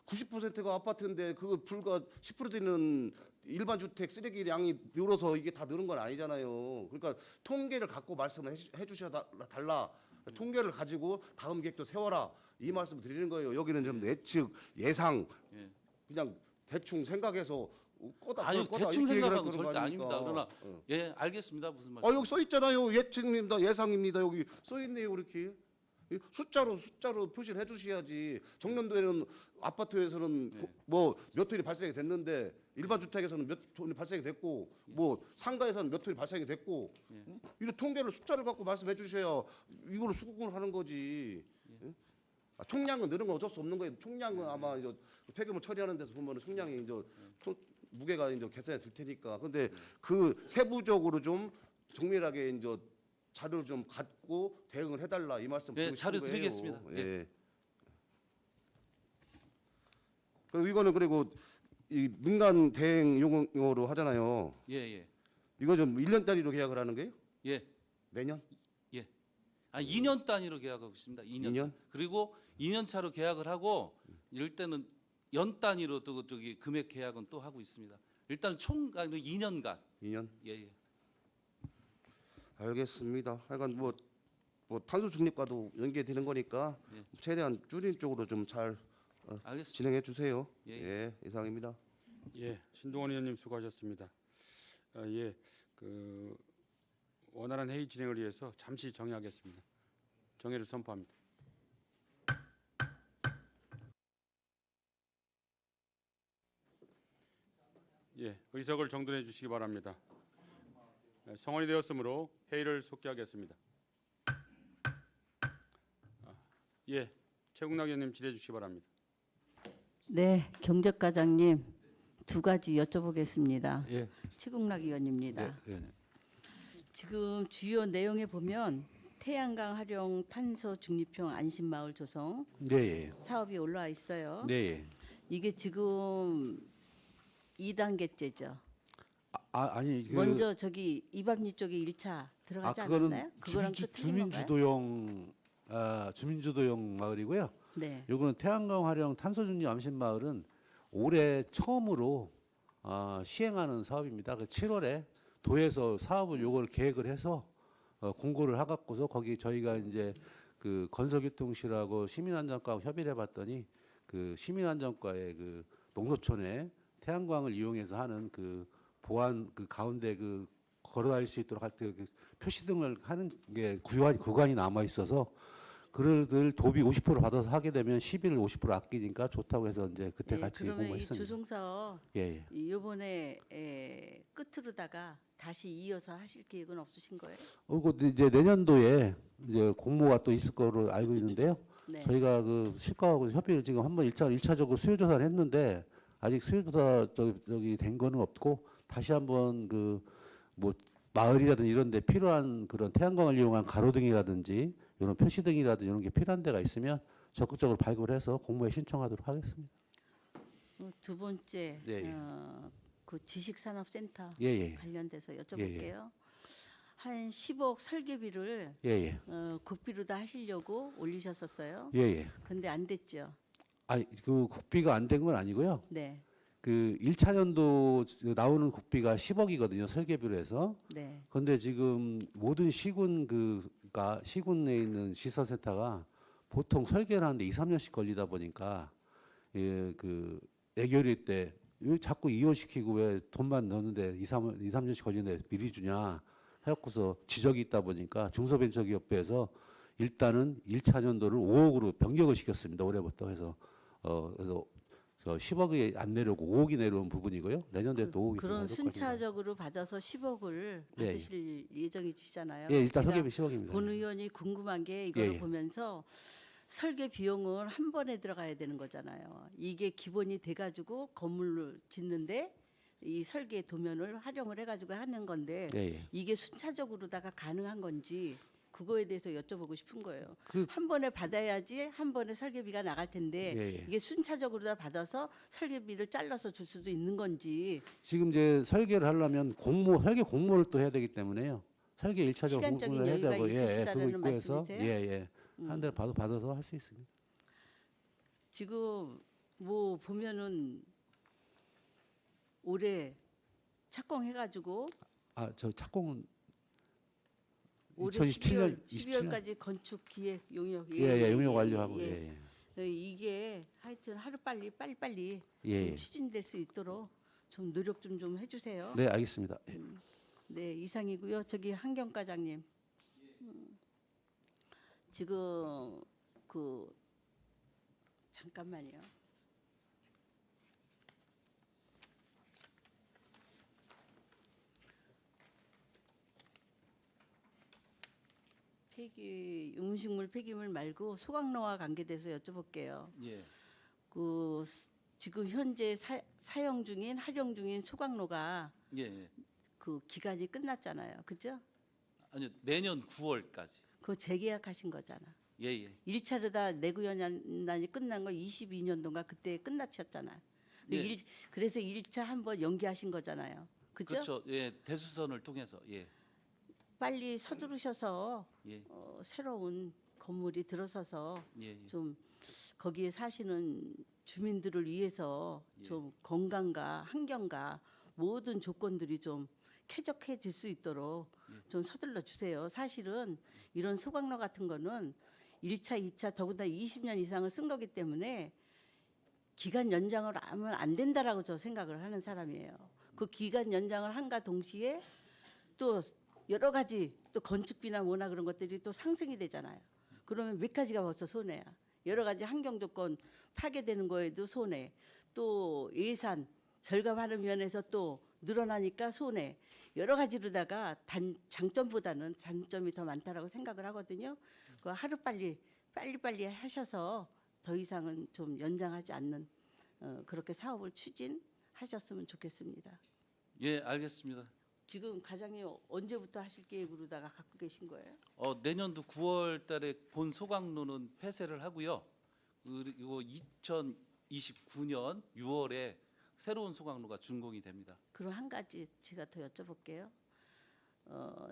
90%가 아파트인데 그 불과 10% 되는 일반 주택 쓰레기 양이 늘어서 이게 다 늘은 건 아니잖아요. 그러니까 통계를 갖고 말씀을 해주셔 달라. 통계를 가지고 다음 계획도 세워라. 이 말씀을 드리는 거예요. 여기는 좀 예측, 예상, 그냥 대충 생각해서 아니 대충 생각한 건 절대 아닙니다. 그러나 예 알겠습니다. 무슨 말씀? 여기 써 있잖아요. 예측입니다. 예상입니다. 여기 써 있네요. 이렇게 숫자로 표시를 해주셔야지. 정년도에는 아파트에서는 뭐 몇 톤이 발생이 됐는데 일반 주택에서는 몇 톤이 발생이 됐고 뭐 상가에서는 몇 톤이 발생이 됐고 이런 통계를 숫자를 갖고 말씀해 주셔야 이걸로 수긍을 하는 거지. 총량은 늘은 건 어쩔 수 없는 거예요. 총량은 아마 이제 폐기물 처리하는 데서 보면 총량이 이제 무게가 이제 계산이 될 테니까. 근데 그 세부적으로 좀 정밀하게 이제 자료를 좀 갖고 대응을 해달라 이 말씀 드리고 싶은 자료 거예요. 드리겠습니다. 예. 그리고 이거는 그리고 이 민간 대행 용어로 하잖아요. 예. 이거 좀 1년 단위로 계약을 하는 거예요? 예. 매년? 예. 2년 단위로 계약하고 있습니다. 2년. 그리고 2년 차로 계약을 하고 이럴 때는 연 단위로 또 저기 금액 계약은 또 하고 있습니다. 일단 총 2년간. 2년? 예. 알겠습니다. 하여간 뭐 탄소 중립과도 연계되는 거니까 최대한 줄인 쪽으로 좀 잘 진행해 주세요. 예, 이상입니다. 예, 신동원 의원님 수고하셨습니다. 그 원활한 회의 진행을 위해서 잠시 정회하겠습니다. 정회를 선포합니다. 예, 의석을 정돈해 주시기 바랍니다. 성원이 되었으므로 회의를 속기하겠습니다. 예, 최국락 의원님 질의해 주시기 바랍니다. 네, 경제과장님 2가지 여쭤보겠습니다. 예. 최국락 의원입니다. 지금 주요 내용에 보면 태양광 활용 탄소 중립형 안심마을 조성 사업이 올라와 있어요. 이게 지금 2단계째죠. 아니 먼저 저기 이밤리 쪽에 1차 들어가지 않았나요? 그거랑 그 틀린 건가요? 주민주도용 마을이고요. 네. 요거는 태안강 활용 탄소중립 암신마을은 올해 처음으로 시행하는 사업입니다. 그 7월에 도에서 사업을 요거를 계획을 해서 공고를 하갖고서 거기 저희가 이제 그 건설교통실하고 시민안전과하고 협의를 해봤더니 그 시민안전과의 그 농소촌에 태양광을 이용해서 하는 그 보안 그 가운데 그 걸어다닐 수 있도록 할 때 표시등을 하는 게 구간이 남아 있어서 그를 도비 50% 받아서 하게 되면 시비를 50% 아끼니까 좋다고 해서 이제 그때 예, 같이 그러면 이 공모했습니다. 주송사업 예. 이번에 끝으로다가 다시 이어서 하실 계획은 없으신 거예요? 그리고 이제 내년도에 이제 공모가 또 있을 거로 알고 있는데요. 네. 저희가 그 실과하고 협의를 지금 한번 1차적으로 수요조사를 했는데 아직 수요조사 저기 된 거는 없고 다시 한번 그 뭐 마을이라든지 이런 데 필요한 그런 태양광을 이용한 가로등이라든지 이런 표시등이라든지 이런 게 필요한 데가 있으면 적극적으로 발굴해서 공모에 신청하도록 하겠습니다. 두 번째 예. 그 지식산업센터 예. 관련돼서 여쭤볼게요. 한 10억 설계비를 예. 국비로 다 하시려고 올리셨었어요. 예. 근데 안 됐죠. 그 국비가 안 된 건 아니고요. 네. 그 1차년도 나오는 국비가 10억이거든요. 설계비로 해서. 네. 그런데 지금 모든 시군가 시군에 있는 시설센터가 보통 설계를 하는데 2, 3년씩 걸리다 보니까 그 애결일 때 왜 자꾸 이혼시키고 왜 돈만 넣는데 2, 3년씩 걸리는데 미리 주냐 해갖고서 지적이 있다 보니까 중소벤처기업부에서 일단은 1차년도를 5억으로 변경을 시켰습니다. 올해부터 해서 그래서 10억이 안 내려오고 5억이 내려온 부분이고요. 내년도에 또 5억이 그런 순차적으로 받아서 10억을 받으실 예정이시잖아요. 예, 일단 제가 설계비 10억입니다. 본 의원이 궁금한 게 이걸 예. 보면서 설계 비용은 한 번에 들어가야 되는 거잖아요. 이게 기본이 돼가지고 건물을 짓는데 이 설계 도면을 활용을 해가지고 하는 건데 예. 이게 순차적으로다가 가능한 건지 그거에 대해서 여쭤보고 싶은 거예요. 그- 한 번에 받아야지 한 번에 설계비가 나갈 텐데 예. 이게 순차적으로 다 받아서 설계비를 잘라서 줄 수도 있는 건지 지금 이제 설계를 하려면 설계 공모를 또 해야 되기 때문에요. 설계 1차적으로 시간적인 공모를 해야 여유가 되고 있으시다는 그거 있고 해서 말씀이세요? 한 대를 받아서 할 수 있습니다. 지금 뭐 보면은 올해 착공해가지고 저 착공은 올해 2017년 12월까지 건축 기획 용역 용역 완료하고 이게 하여튼 하루 빨리 예. 좀 추진될 수 있도록 좀 노력 좀 해주세요. 네, 알겠습니다. 네, 이상이고요. 저기 한경 과장님. 지금 잠깐만요. 음식물 폐기물 말고 소각로와 관계돼서 여쭤볼게요. 예. 지금 현재 사용 중인 활용 중인 소각로가 예. 그 기간이 끝났잖아요. 그죠? 아니요. 내년 9월까지. 그거 재계약하신 거잖아. 예. 1차로 다 내구 연한이 끝난 거 22년도인가 그때 끝나셨잖아요. 예. 그래서 1차 한번 연기하신 거잖아요. 그죠? 그렇죠. 예. 대수선을 통해서. 예. 빨리 서두르셔서 예. 새로운 건물이 들어서서 예. 좀 거기에 사시는 주민들을 위해서 예. 좀 건강과 환경과 모든 조건들이 좀 쾌적해질 수 있도록 좀 서둘러 주세요. 사실은 이런 소각로 같은 거는 1차, 2차 더군다나 20년 이상을 쓴 거기 때문에 기간 연장을 하면 안 된다라고 저 생각을 하는 사람이에요. 그 기간 연장을 한과 동시에 또 여러 가지 또 건축비나 뭐나 그런 것들이 또 상승이 되잖아요. 그러면 몇 가지가 벌써 손해야. 여러 가지 환경 조건 파괴되는 거에도 손해. 또 예산 절감하는 면에서 또 늘어나니까 손해. 여러 가지로다가 장점보다는 단점이 더 많다라고 생각을 하거든요. 그 하루 빨리 하셔서 더 이상은 좀 연장하지 않는 그렇게 사업을 추진하셨으면 좋겠습니다. 예, 알겠습니다. 지금 과장님 언제부터 하실 계획으로다가 갖고 계신 거예요? 내년도 9월 달에 본 소각로는 폐쇄를 하고요. 그리고 2029년 6월에 새로운 소각로가 준공이 됩니다. 그럼 한 가지 제가 더 여쭤볼게요.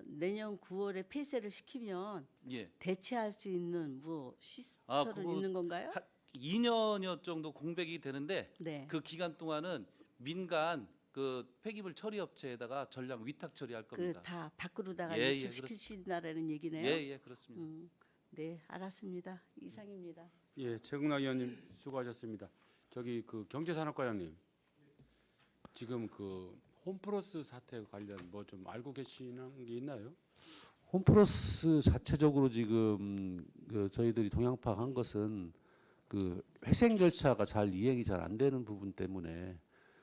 내년 9월에 폐쇄를 시키면 예. 대체할 수 있는 뭐 시설은 그거 있는 건가요? 2년여 정도 공백이 되는데 네. 그 기간 동안은 민간 그 폐기물 처리 업체에다가 전량 위탁 처리할 그 겁니다. 다 밖으로다가 예, 예, 유출시키신다라는 얘기네요. 예, 그렇습니다. 네, 알았습니다. 이상입니다. 예, 최국락 의원님 수고하셨습니다. 저기 그 경제산업과장님, 지금 그 홈플러스 사태 관련 뭐 좀 알고 계시는 게 있나요? 홈플러스 자체적으로 지금 그 저희들이 동향 파악한 것은 그 회생 절차가 잘 이행이 잘 안 되는 부분 때문에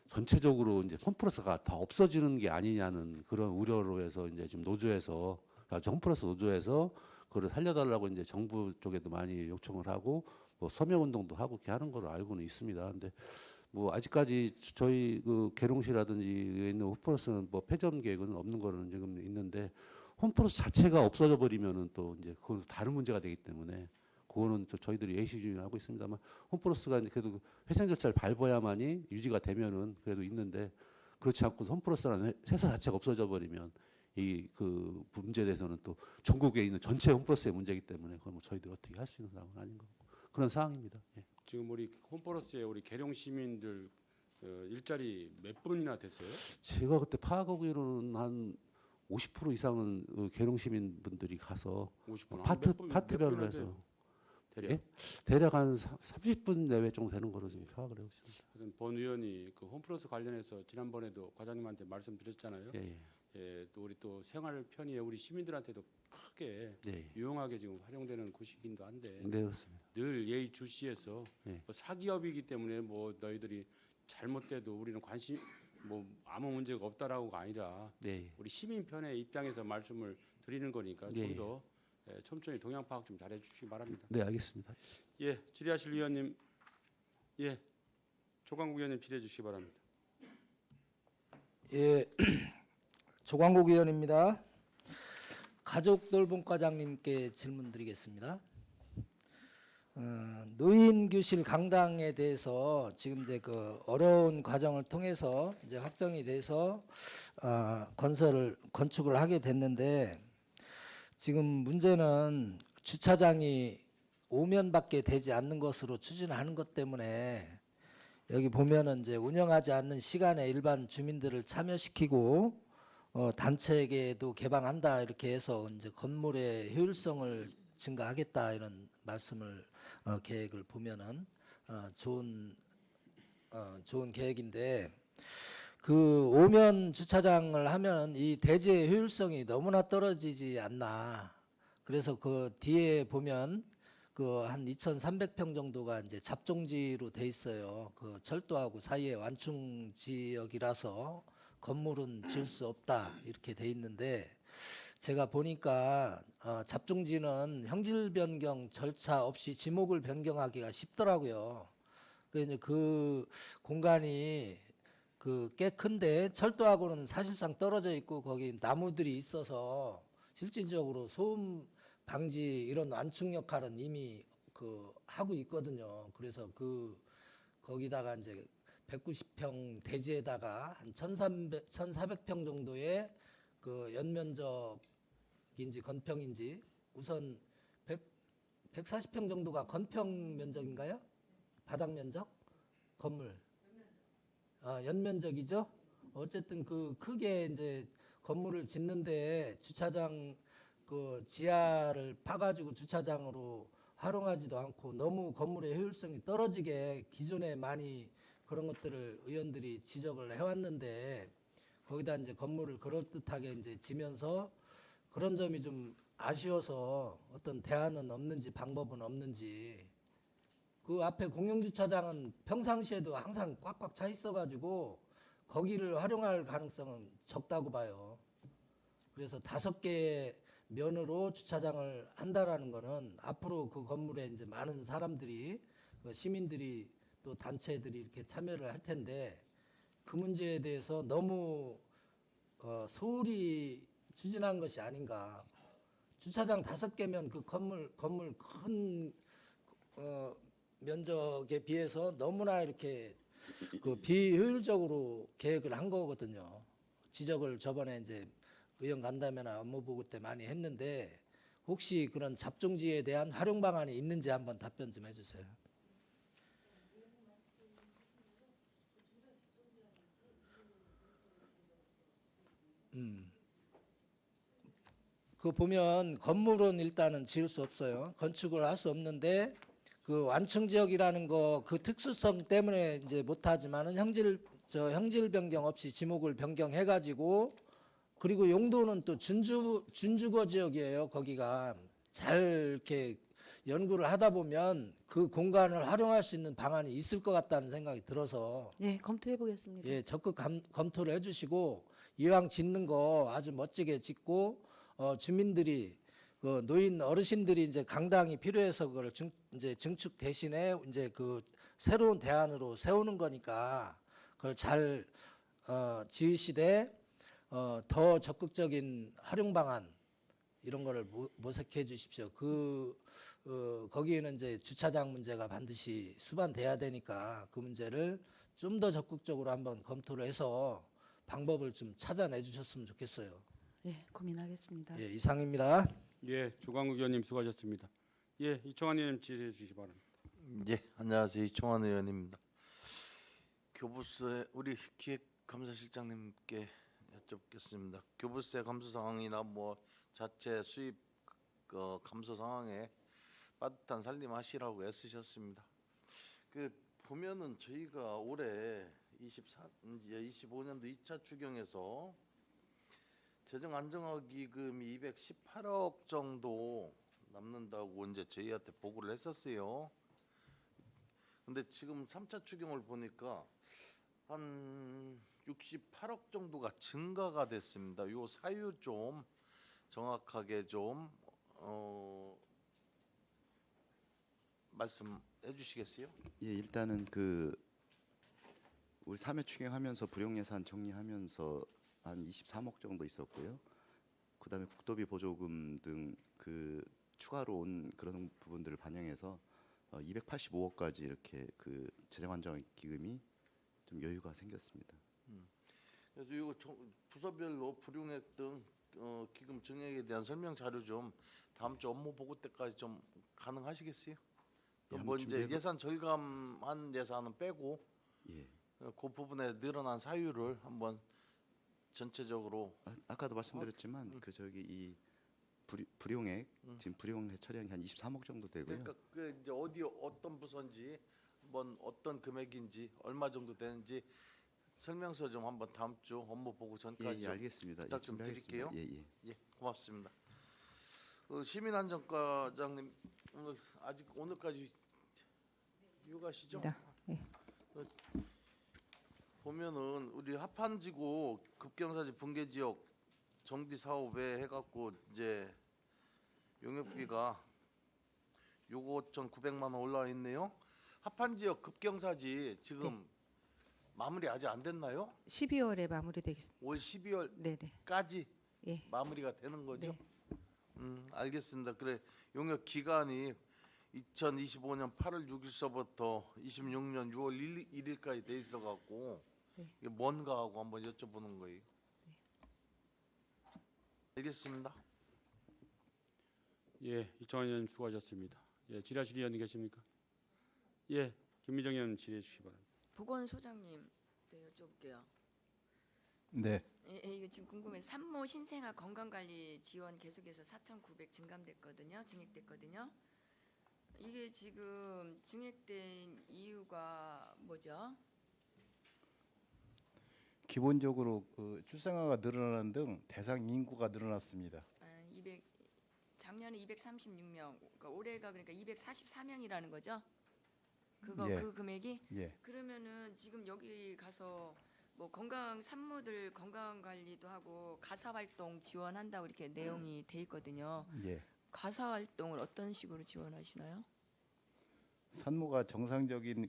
전체적으로 이제 홈플러스가 다 없어지는 게 아니냐는 그런 우려로 해서 이제 지금 노조에서 홈플러스 노조에서 그걸 살려달라고 이제 정부 쪽에도 많이 요청을 하고 뭐 서명 운동도 하고 이렇게 하는 걸로 알고는 있습니다. 근데 뭐 아직까지 저희 그 계룡시라든지 있는 홈플러스는 뭐 폐점 계획은 없는 거는 지금 있는데 홈플러스 자체가 없어져 버리면은 또 이제 그건 다른 문제가 되기 때문에 그거는 또 저희들이 예시주의하고 있습니다만 홈플러스가 그래도 회생 절차를 밟아야만이 유지가 되면은 그래도 있는데 그렇지 않고 홈플러스라는 회사 자체가 없어져 버리면 이 그 문제에 대해서는 또 전국에 있는 전체 홈플러스의 문제이기 때문에 그건 뭐 저희들이 어떻게 할 수 있는 상황은 아닌 거고 그런 상황입니다. 예. 지금 우리 홈플러스에 우리 계룡 시민들 일자리 몇 분이나 됐어요? 제가 그때 파악하기로는 한 50% 이상은 계룡 시민분들이 가서 50분. 파트별로 해서 대략? 예? 대략 한 30분 내외 정도 되는 거로 지금 파악을 하고 있습니다. 하여튼 본 의원이 그 홈플러스 관련해서 지난번에도 과장님한테 말씀드렸잖아요. 예. 예, 또 우리 또 생활 편의에 우리 시민들한테도 크게 예. 유용하게 지금 활용되는 곳이긴도 한데 네, 그렇습니다. 늘 예의주시해서 예. 뭐 사기업이기 때문에 뭐 너희들이 잘못돼도 우리는 관심 뭐 아무 문제가 없다라고가 아니라 네. 우리 시민 편의 입장에서 말씀을 드리는 거니까 예. 좀 더 촘촘히 동향 파악 좀 잘해 주시기 바랍니다. 네, 알겠습니다. 예, 질의하실 위원님, 예, 조광국 의원님 질의해 주시기 바랍니다. 예, 조광국 의원입니다. 가족돌봄과장님께 질문드리겠습니다. 노인 교실 강당에 대해서 지금 이제 그 어려운 과정을 통해서 이제 확정이 돼서 건축을 하게 됐는데 지금 문제는 주차장이 오면밖에 되지 않는 것으로 추진하는 것 때문에 여기 보면은 이제 운영하지 않는 시간에 일반 주민들을 참여시키고 단체에게도 개방한다 이렇게 해서 이제 건물의 효율성을 증가하겠다 이런 말씀을 계획을 보면은 좋은 계획인데 그 오면 주차장을 하면 이 대지의 효율성이 너무나 떨어지지 않나. 그래서 그 뒤에 보면 그 한 2,300평 정도가 이제 잡종지로 돼 있어요. 그 철도하고 사이에 완충 지역이라서 건물은 지을 수 없다 이렇게 돼 있는데 제가 보니까 잡종지는 형질 변경 절차 없이 지목을 변경하기가 쉽더라고요. 그래서 그 공간이 그 꽤 큰데 철도하고는 사실상 떨어져 있고 거기 나무들이 있어서 실질적으로 소음 방지 이런 완충 역할은 이미 그 하고 있거든요. 그래서 그 거기다가 이제 190평 대지에다가 한 1,400평 정도의 그 연면적인지 건평인지 우선 140평 정도가 건평 면적인가요? 바닥 면적? 건물. 연면적이죠. 어쨌든 그 크게 이제 건물을 짓는데 주차장 그 지하를 파가지고 주차장으로 활용하지도 않고 너무 건물의 효율성이 떨어지게 기존에 많이 그런 것들을 의원들이 지적을 해왔는데 거기다 이제 건물을 그럴듯하게 이제 지면서 그런 점이 좀 아쉬워서 어떤 대안은 없는지 방법은 없는지 그 앞에 공영주차장은 평상시에도 항상 꽉꽉 차 있어가지고 거기를 활용할 가능성은 적다고 봐요. 그래서 5개의 면으로 주차장을 한다라는 거는 앞으로 그 건물에 이제 많은 사람들이 시민들이 또 단체들이 이렇게 참여를 할 텐데 그 문제에 대해서 너무 소홀히 추진한 것이 아닌가. 주차장 5개면 그 건물 큰 면적에 비해서 너무나 이렇게 그 비효율적으로 계획을 한 거거든요. 지적을 저번에 이제 의원 간담회나 업무보고 때 많이 했는데 혹시 그런 잡종지에 대한 활용 방안이 있는지 한번 답변 좀 해주세요. 그 보면 건물은 일단은 지을 수 없어요. 건축을 할 수 없는데 그 완충 지역이라는 거 그 특수성 때문에 이제 못하지만은 형질 변경 없이 지목을 변경해 가지고 그리고 용도는 또 준주거 지역이에요. 거기가 잘 이렇게 연구를 하다 보면 그 공간을 활용할 수 있는 방안이 있을 것 같다는 생각이 들어서 예, 검토해 보겠습니다. 예, 적극 검토를 해주시고 이왕 짓는 거 아주 멋지게 짓고 주민들이 그 노인 어르신들이 이제 강당이 필요해서 그걸 이제 증축 대신에 이제 그 새로운 대안으로 세우는 거니까 그걸 잘 지으시되 더 적극적인 활용 방안 이런 거를 모색해 주십시오. 거기에는 이제 주차장 문제가 반드시 수반돼야 되니까 그 문제를 좀 더 적극적으로 한번 검토를 해서 방법을 좀 찾아내 주셨으면 좋겠어요. 예, 고민하겠습니다. 예, 이상입니다. 예, 조광욱 의원님 수고하셨습니다. 예, 이청환 의원님 질의해 주시기 바랍니다. 예, 안녕하세요. 이청환 의원입니다. 교부세 우리 기획감사실장님께 여쭙겠습니다. 교부세 감소 상황이나 뭐 자체 수입 감소 상황에 빠듯한 살림하시라고 애쓰셨습니다. 그 보면은 저희가 올해 25년도 2차 추경에서 재정 안정화 기금이 218억 정도 남는다고 이제 저희한테 보고를 했었어요. 근데 지금 3차 추경을 보니까 한 68억 정도가 증가가 됐습니다. 요 사유 좀 정확하게 좀 말씀해 주시겠어요? 예, 일단은 우리 3회 추경하면서 불용 예산 정리하면서 한 23억 정도 있었고요. 그다음에 국도비 보조금 등 추가로 온 그런 부분들을 반영해서 285억까지 이렇게 재정 안정화 기금이 좀 여유가 생겼습니다. 그래서 이거 부서별로 불용액 등 기금 증액에 대한 설명 자료 좀 다음 주 업무 보고 때까지 좀 가능하시겠어요? 예, 뭐 이제 준비해서- 예산 절감한 예산은 빼고 예. 그 부분에 늘어난 사유를 한번 전체적으로 아까도 말씀드렸지만 이 불용액 지금 불용 처리한 게 한 23억 정도 되고요. 그러니까 그 이제 어떤 부서인지 한번 어떤 금액인지 얼마 정도 되는지 설명서 좀 한번 다음 주 업무 보고 전까지 예, 알겠습니다. 부탁 예, 좀 준비하겠습니다. 드릴게요. 예, 고맙습니다. 시민안전과장님 아직 오늘까지 휴가시죠? 네. 보면은 우리 합판지구 급경사지 붕괴 지역 정비 사업에 해갖고 이제 용역비가 6억 5,900만 원 올라와 있네요. 합판 지역 급경사지 지금 마무리 아직 안 됐나요? 12월에 마무리되겠습니다. 올 12월까지 예. 마무리가 되는 거죠? 네. 알겠습니다. 그래 용역 기간이 2025년 8월 6일서부터 26년 6월 1일까지 돼 있어갖고 이게 뭔가 하고 한번 여쭤보는 거예요. 알겠습니다. 예, 이청환 의원님 수고하셨습니다. 예, 질의하실 의원님 계십니까? 예, 김미정 의원 질의해 주시기 바랍니다. 보건소장님, 네, 여쭤볼게요. 네. 이거 지금 궁금해요. 산모 신생아 건강관리 지원 계속해서 4,900 증액됐거든요. 이게 지금 증액된 이유가 뭐죠? 기본적으로 출생아가 늘어나는 등 대상 인구가 늘어났습니다. 작년에 236명, 그러니까 올해가 그러니까 244명이라는 거죠? 예. 그 금액이? 예. 그러면은 지금 여기 가서 뭐 산모들 건강 관리도 하고 가사 활동 지원한다고 이렇게 내용이 돼 있거든요. 예. 가사 활동을 어떤 식으로 지원하시나요? 산모가 정상적인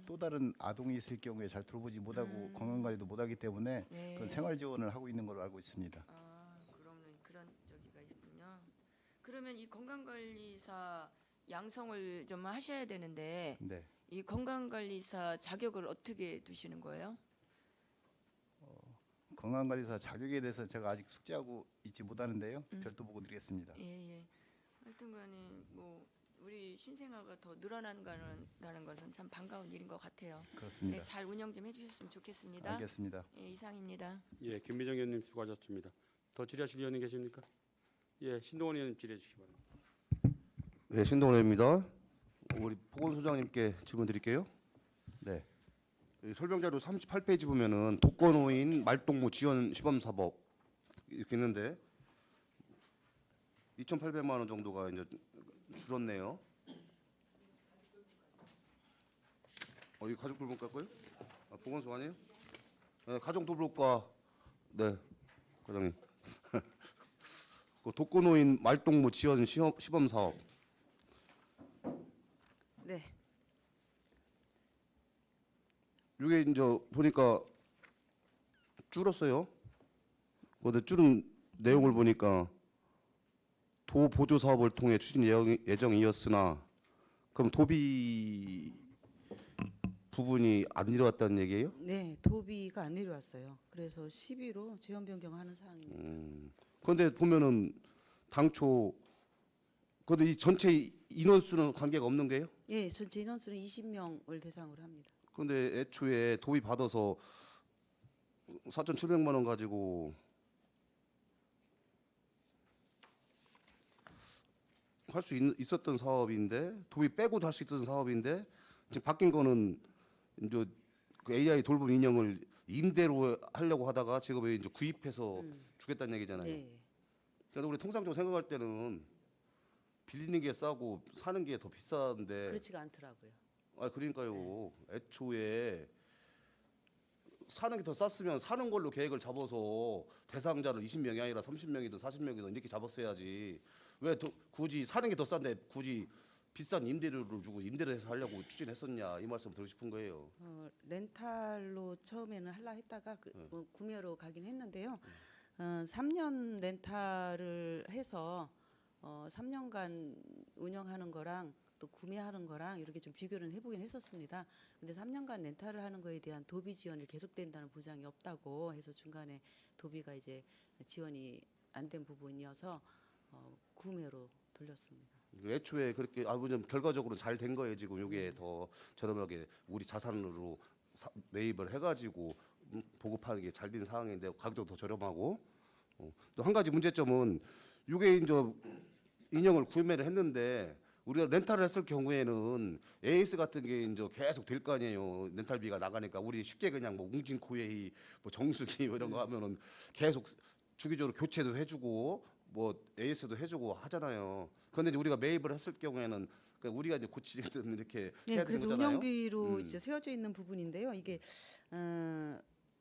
또 다른 아동이 있을 경우에 잘 돌보지 못하고 건강 관리도 못하기 때문에 네. 그런 생활 지원을 하고 있는 걸로 알고 있습니다. 그러면 그런 저기가 있군요. 그러면 이 건강관리사 양성을 좀 하셔야 되는데 네. 이 건강관리사 자격을 어떻게 두시는 거예요? 건강관리사 자격에 대해서 제가 아직 숙지하고 있지 못하는데요. 별도 보고 드리겠습니다. 예. 하여튼간에 뭐 우리 신생아가 더 늘어난다는 것은 참 반가운 일인 것 같아요. 그렇습니다. 네, 잘 운영 좀 해주셨으면 좋겠습니다. 알겠습니다. 예, 이상입니다. 예, 김미정 의원님 수고하셨습니다. 더 질의하실 의원님 계십니까? 예, 신동원 의원님 질의해 주시기 바랍니다. 네, 신동원 의원입니다. 우리 보건소장님께 질문 드릴게요. 네. 설명자료 38페이지 보면은 독거노인 말동무 지원 시범 사업 이렇게 있는데 2,800만 원 정도가 이제 줄었네요. 이 가족 돌봄과 거요? 보건소 아니에요? 네, 가족 돌봄과 네, 과장님. 그 독거노인 말동무 지원 시범 사업. 네. 이게 이제 보니까 줄었어요. 근데 줄은 내용을 보니까 도 보조 사업을 통해 추진 예정이었으나 그럼 도비 부분이 안 이루어졌다는 얘기예요? 네, 도비가 안 내려왔어요. 그래서 12로 재원 변경하는 사항입니다. 그런데 보면은 당초 근데 이 전체 인원수는 관계가 없는 게요? 예, 전체 인원수는 20명을 대상으로 합니다. 근데 애초에 도비 받아서 4,700만 원 가지고 할 수 있었던 사업인데 도비 빼고도 할 수 있었던 사업인데 지금 바뀐 거는 이제 그 AI 돌봄 인형을 임대로 하려고 하다가 지금 이제 구입해서 주겠다는 얘기잖아요. 네. 그래서 우리 통상적으로 생각할 때는 빌리는 게 싸고 사는 게 더 비싼데 그렇지가 않더라고요. 그러니까요. 애초에 사는 게 더 쌌으면 사는 걸로 계획을 잡아서 대상자를 20명이 아니라 30명이든 40명이든 이렇게 잡았어야지. 왜 굳이 사는 게 더 싼데 굳이 비싼 임대료를 주고 임대를 해서 하려고 추진했었냐 이 말씀 드리고 싶은 거예요. 렌탈로 처음에는 하려 했다가 뭐 구매로 가긴 했는데요. 3년 렌탈을 해서 3년간 운영하는 거랑 또 구매하는 거랑 이렇게 좀 비교를 해보긴 했었습니다. 근데 3년간 렌탈을 하는 거에 대한 도비 지원이 계속된다는 보장이 없다고 해서 중간에 도비가 이제 지원이 안 된 부분이어서 구매로 돌렸습니다. 애초에 그렇게 좀 결과적으로 잘 된 거예요. 지금 이게 더 저렴하게 우리 자산으로 매입을 해가지고 보급하는 게 잘 된 상황인데 가격도 더 저렴하고 또 한 가지 문제점은 이게 이제 인형을 구매를 했는데 우리가 렌탈을 했을 경우에는 AS 같은 게 이제 계속 될 거 아니에요. 렌탈비가 나가니까 우리 쉽게 그냥 뭐 웅진코웨이, 뭐 정수기 뭐 이런 거 하면은 계속 주기적으로 교체도 해주고 뭐 AS도 해주고 하잖아요. 그런데 이제 우리가 매입을 했을 경우에는 우리가 이제 고치든 이렇게 네, 해야 되는 그래서 거잖아요. 운영비로 이제 세워져 있는 부분인데요. 이게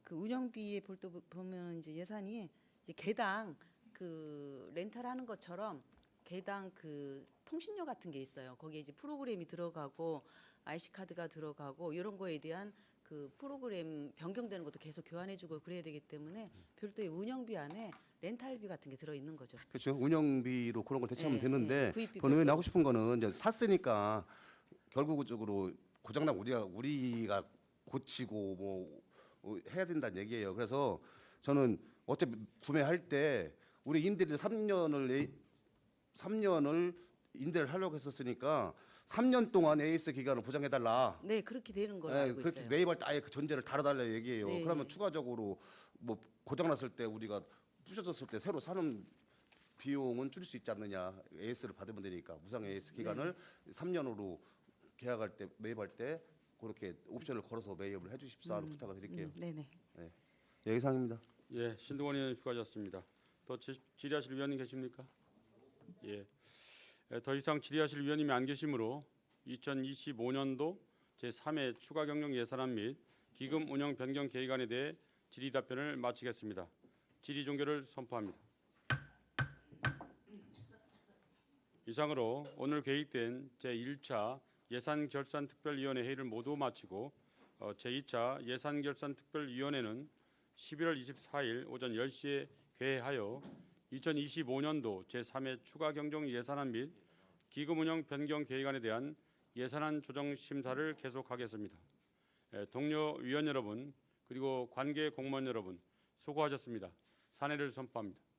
그 운영비에 보면 이제 예산이 이제 개당 그 렌탈하는 것처럼 개당 그 통신료 같은 게 있어요. 거기에 이제 프로그램이 들어가고 IC 카드가 들어가고 이런 거에 대한 그 프로그램 변경되는 것도 계속 교환해주고 그래야 되기 때문에 별도의 운영비 안에 렌탈비 같은 게 들어 있는 거죠. 그렇죠. 운영비로 그런 걸 대체하면 네, 되는데 네, 구입비 본의원이 별도. 하고 싶은 거는 이제 샀으니까 결국적으로 고장난 우리가 고치고 뭐 해야 된다는 얘기예요. 그래서 저는 어차피 구매할 때 우리 임대를 3년을 임대를 하려고 했었으니까 3년 동안 AS 기간을 보장해달라. 네, 그렇게 되는 걸로 알고 그렇게 있어요. 매입할 때 아예 그 전제를 달아달라 얘기예요. 네, 그러면 네. 추가적으로 뭐 고장났을 때 우리가 부셔졌을 때 새로 사는 비용은 줄일 수 있지 않느냐. AS를 받으면 되니까 무상 AS 기간을 3년으로 계약할 때 매입할 때 그렇게 옵션을 걸어서 매입을 해주십사 하는 부탁을 드릴게요. 네네. 네. 예, 이상입니다. 예, 신동원 의원 수고하셨습니다. 더 질의하실 위원님 계십니까? 예. 더 이상 질의하실 위원님이 안 계시므로 2025년도 제3회 추가 경영 예산안 및 기금 운영 변경 계획안에 대해 질의 답변을 마치겠습니다. 질의 종결을 선포합니다. 이상으로 오늘 계획된 제1차 예산결산특별위원회 회의를 모두 마치고 제2차 예산결산특별위원회는 11월 24일 오전 10시에 개회하여 2025년도 제3회 추가 경정 예산안 및 기금 운영 변경 계획안에 대한 예산안 조정 심사를 계속하겠습니다. 동료 위원 여러분 그리고 관계 공무원 여러분 수고하셨습니다. 산회를 선포합니다.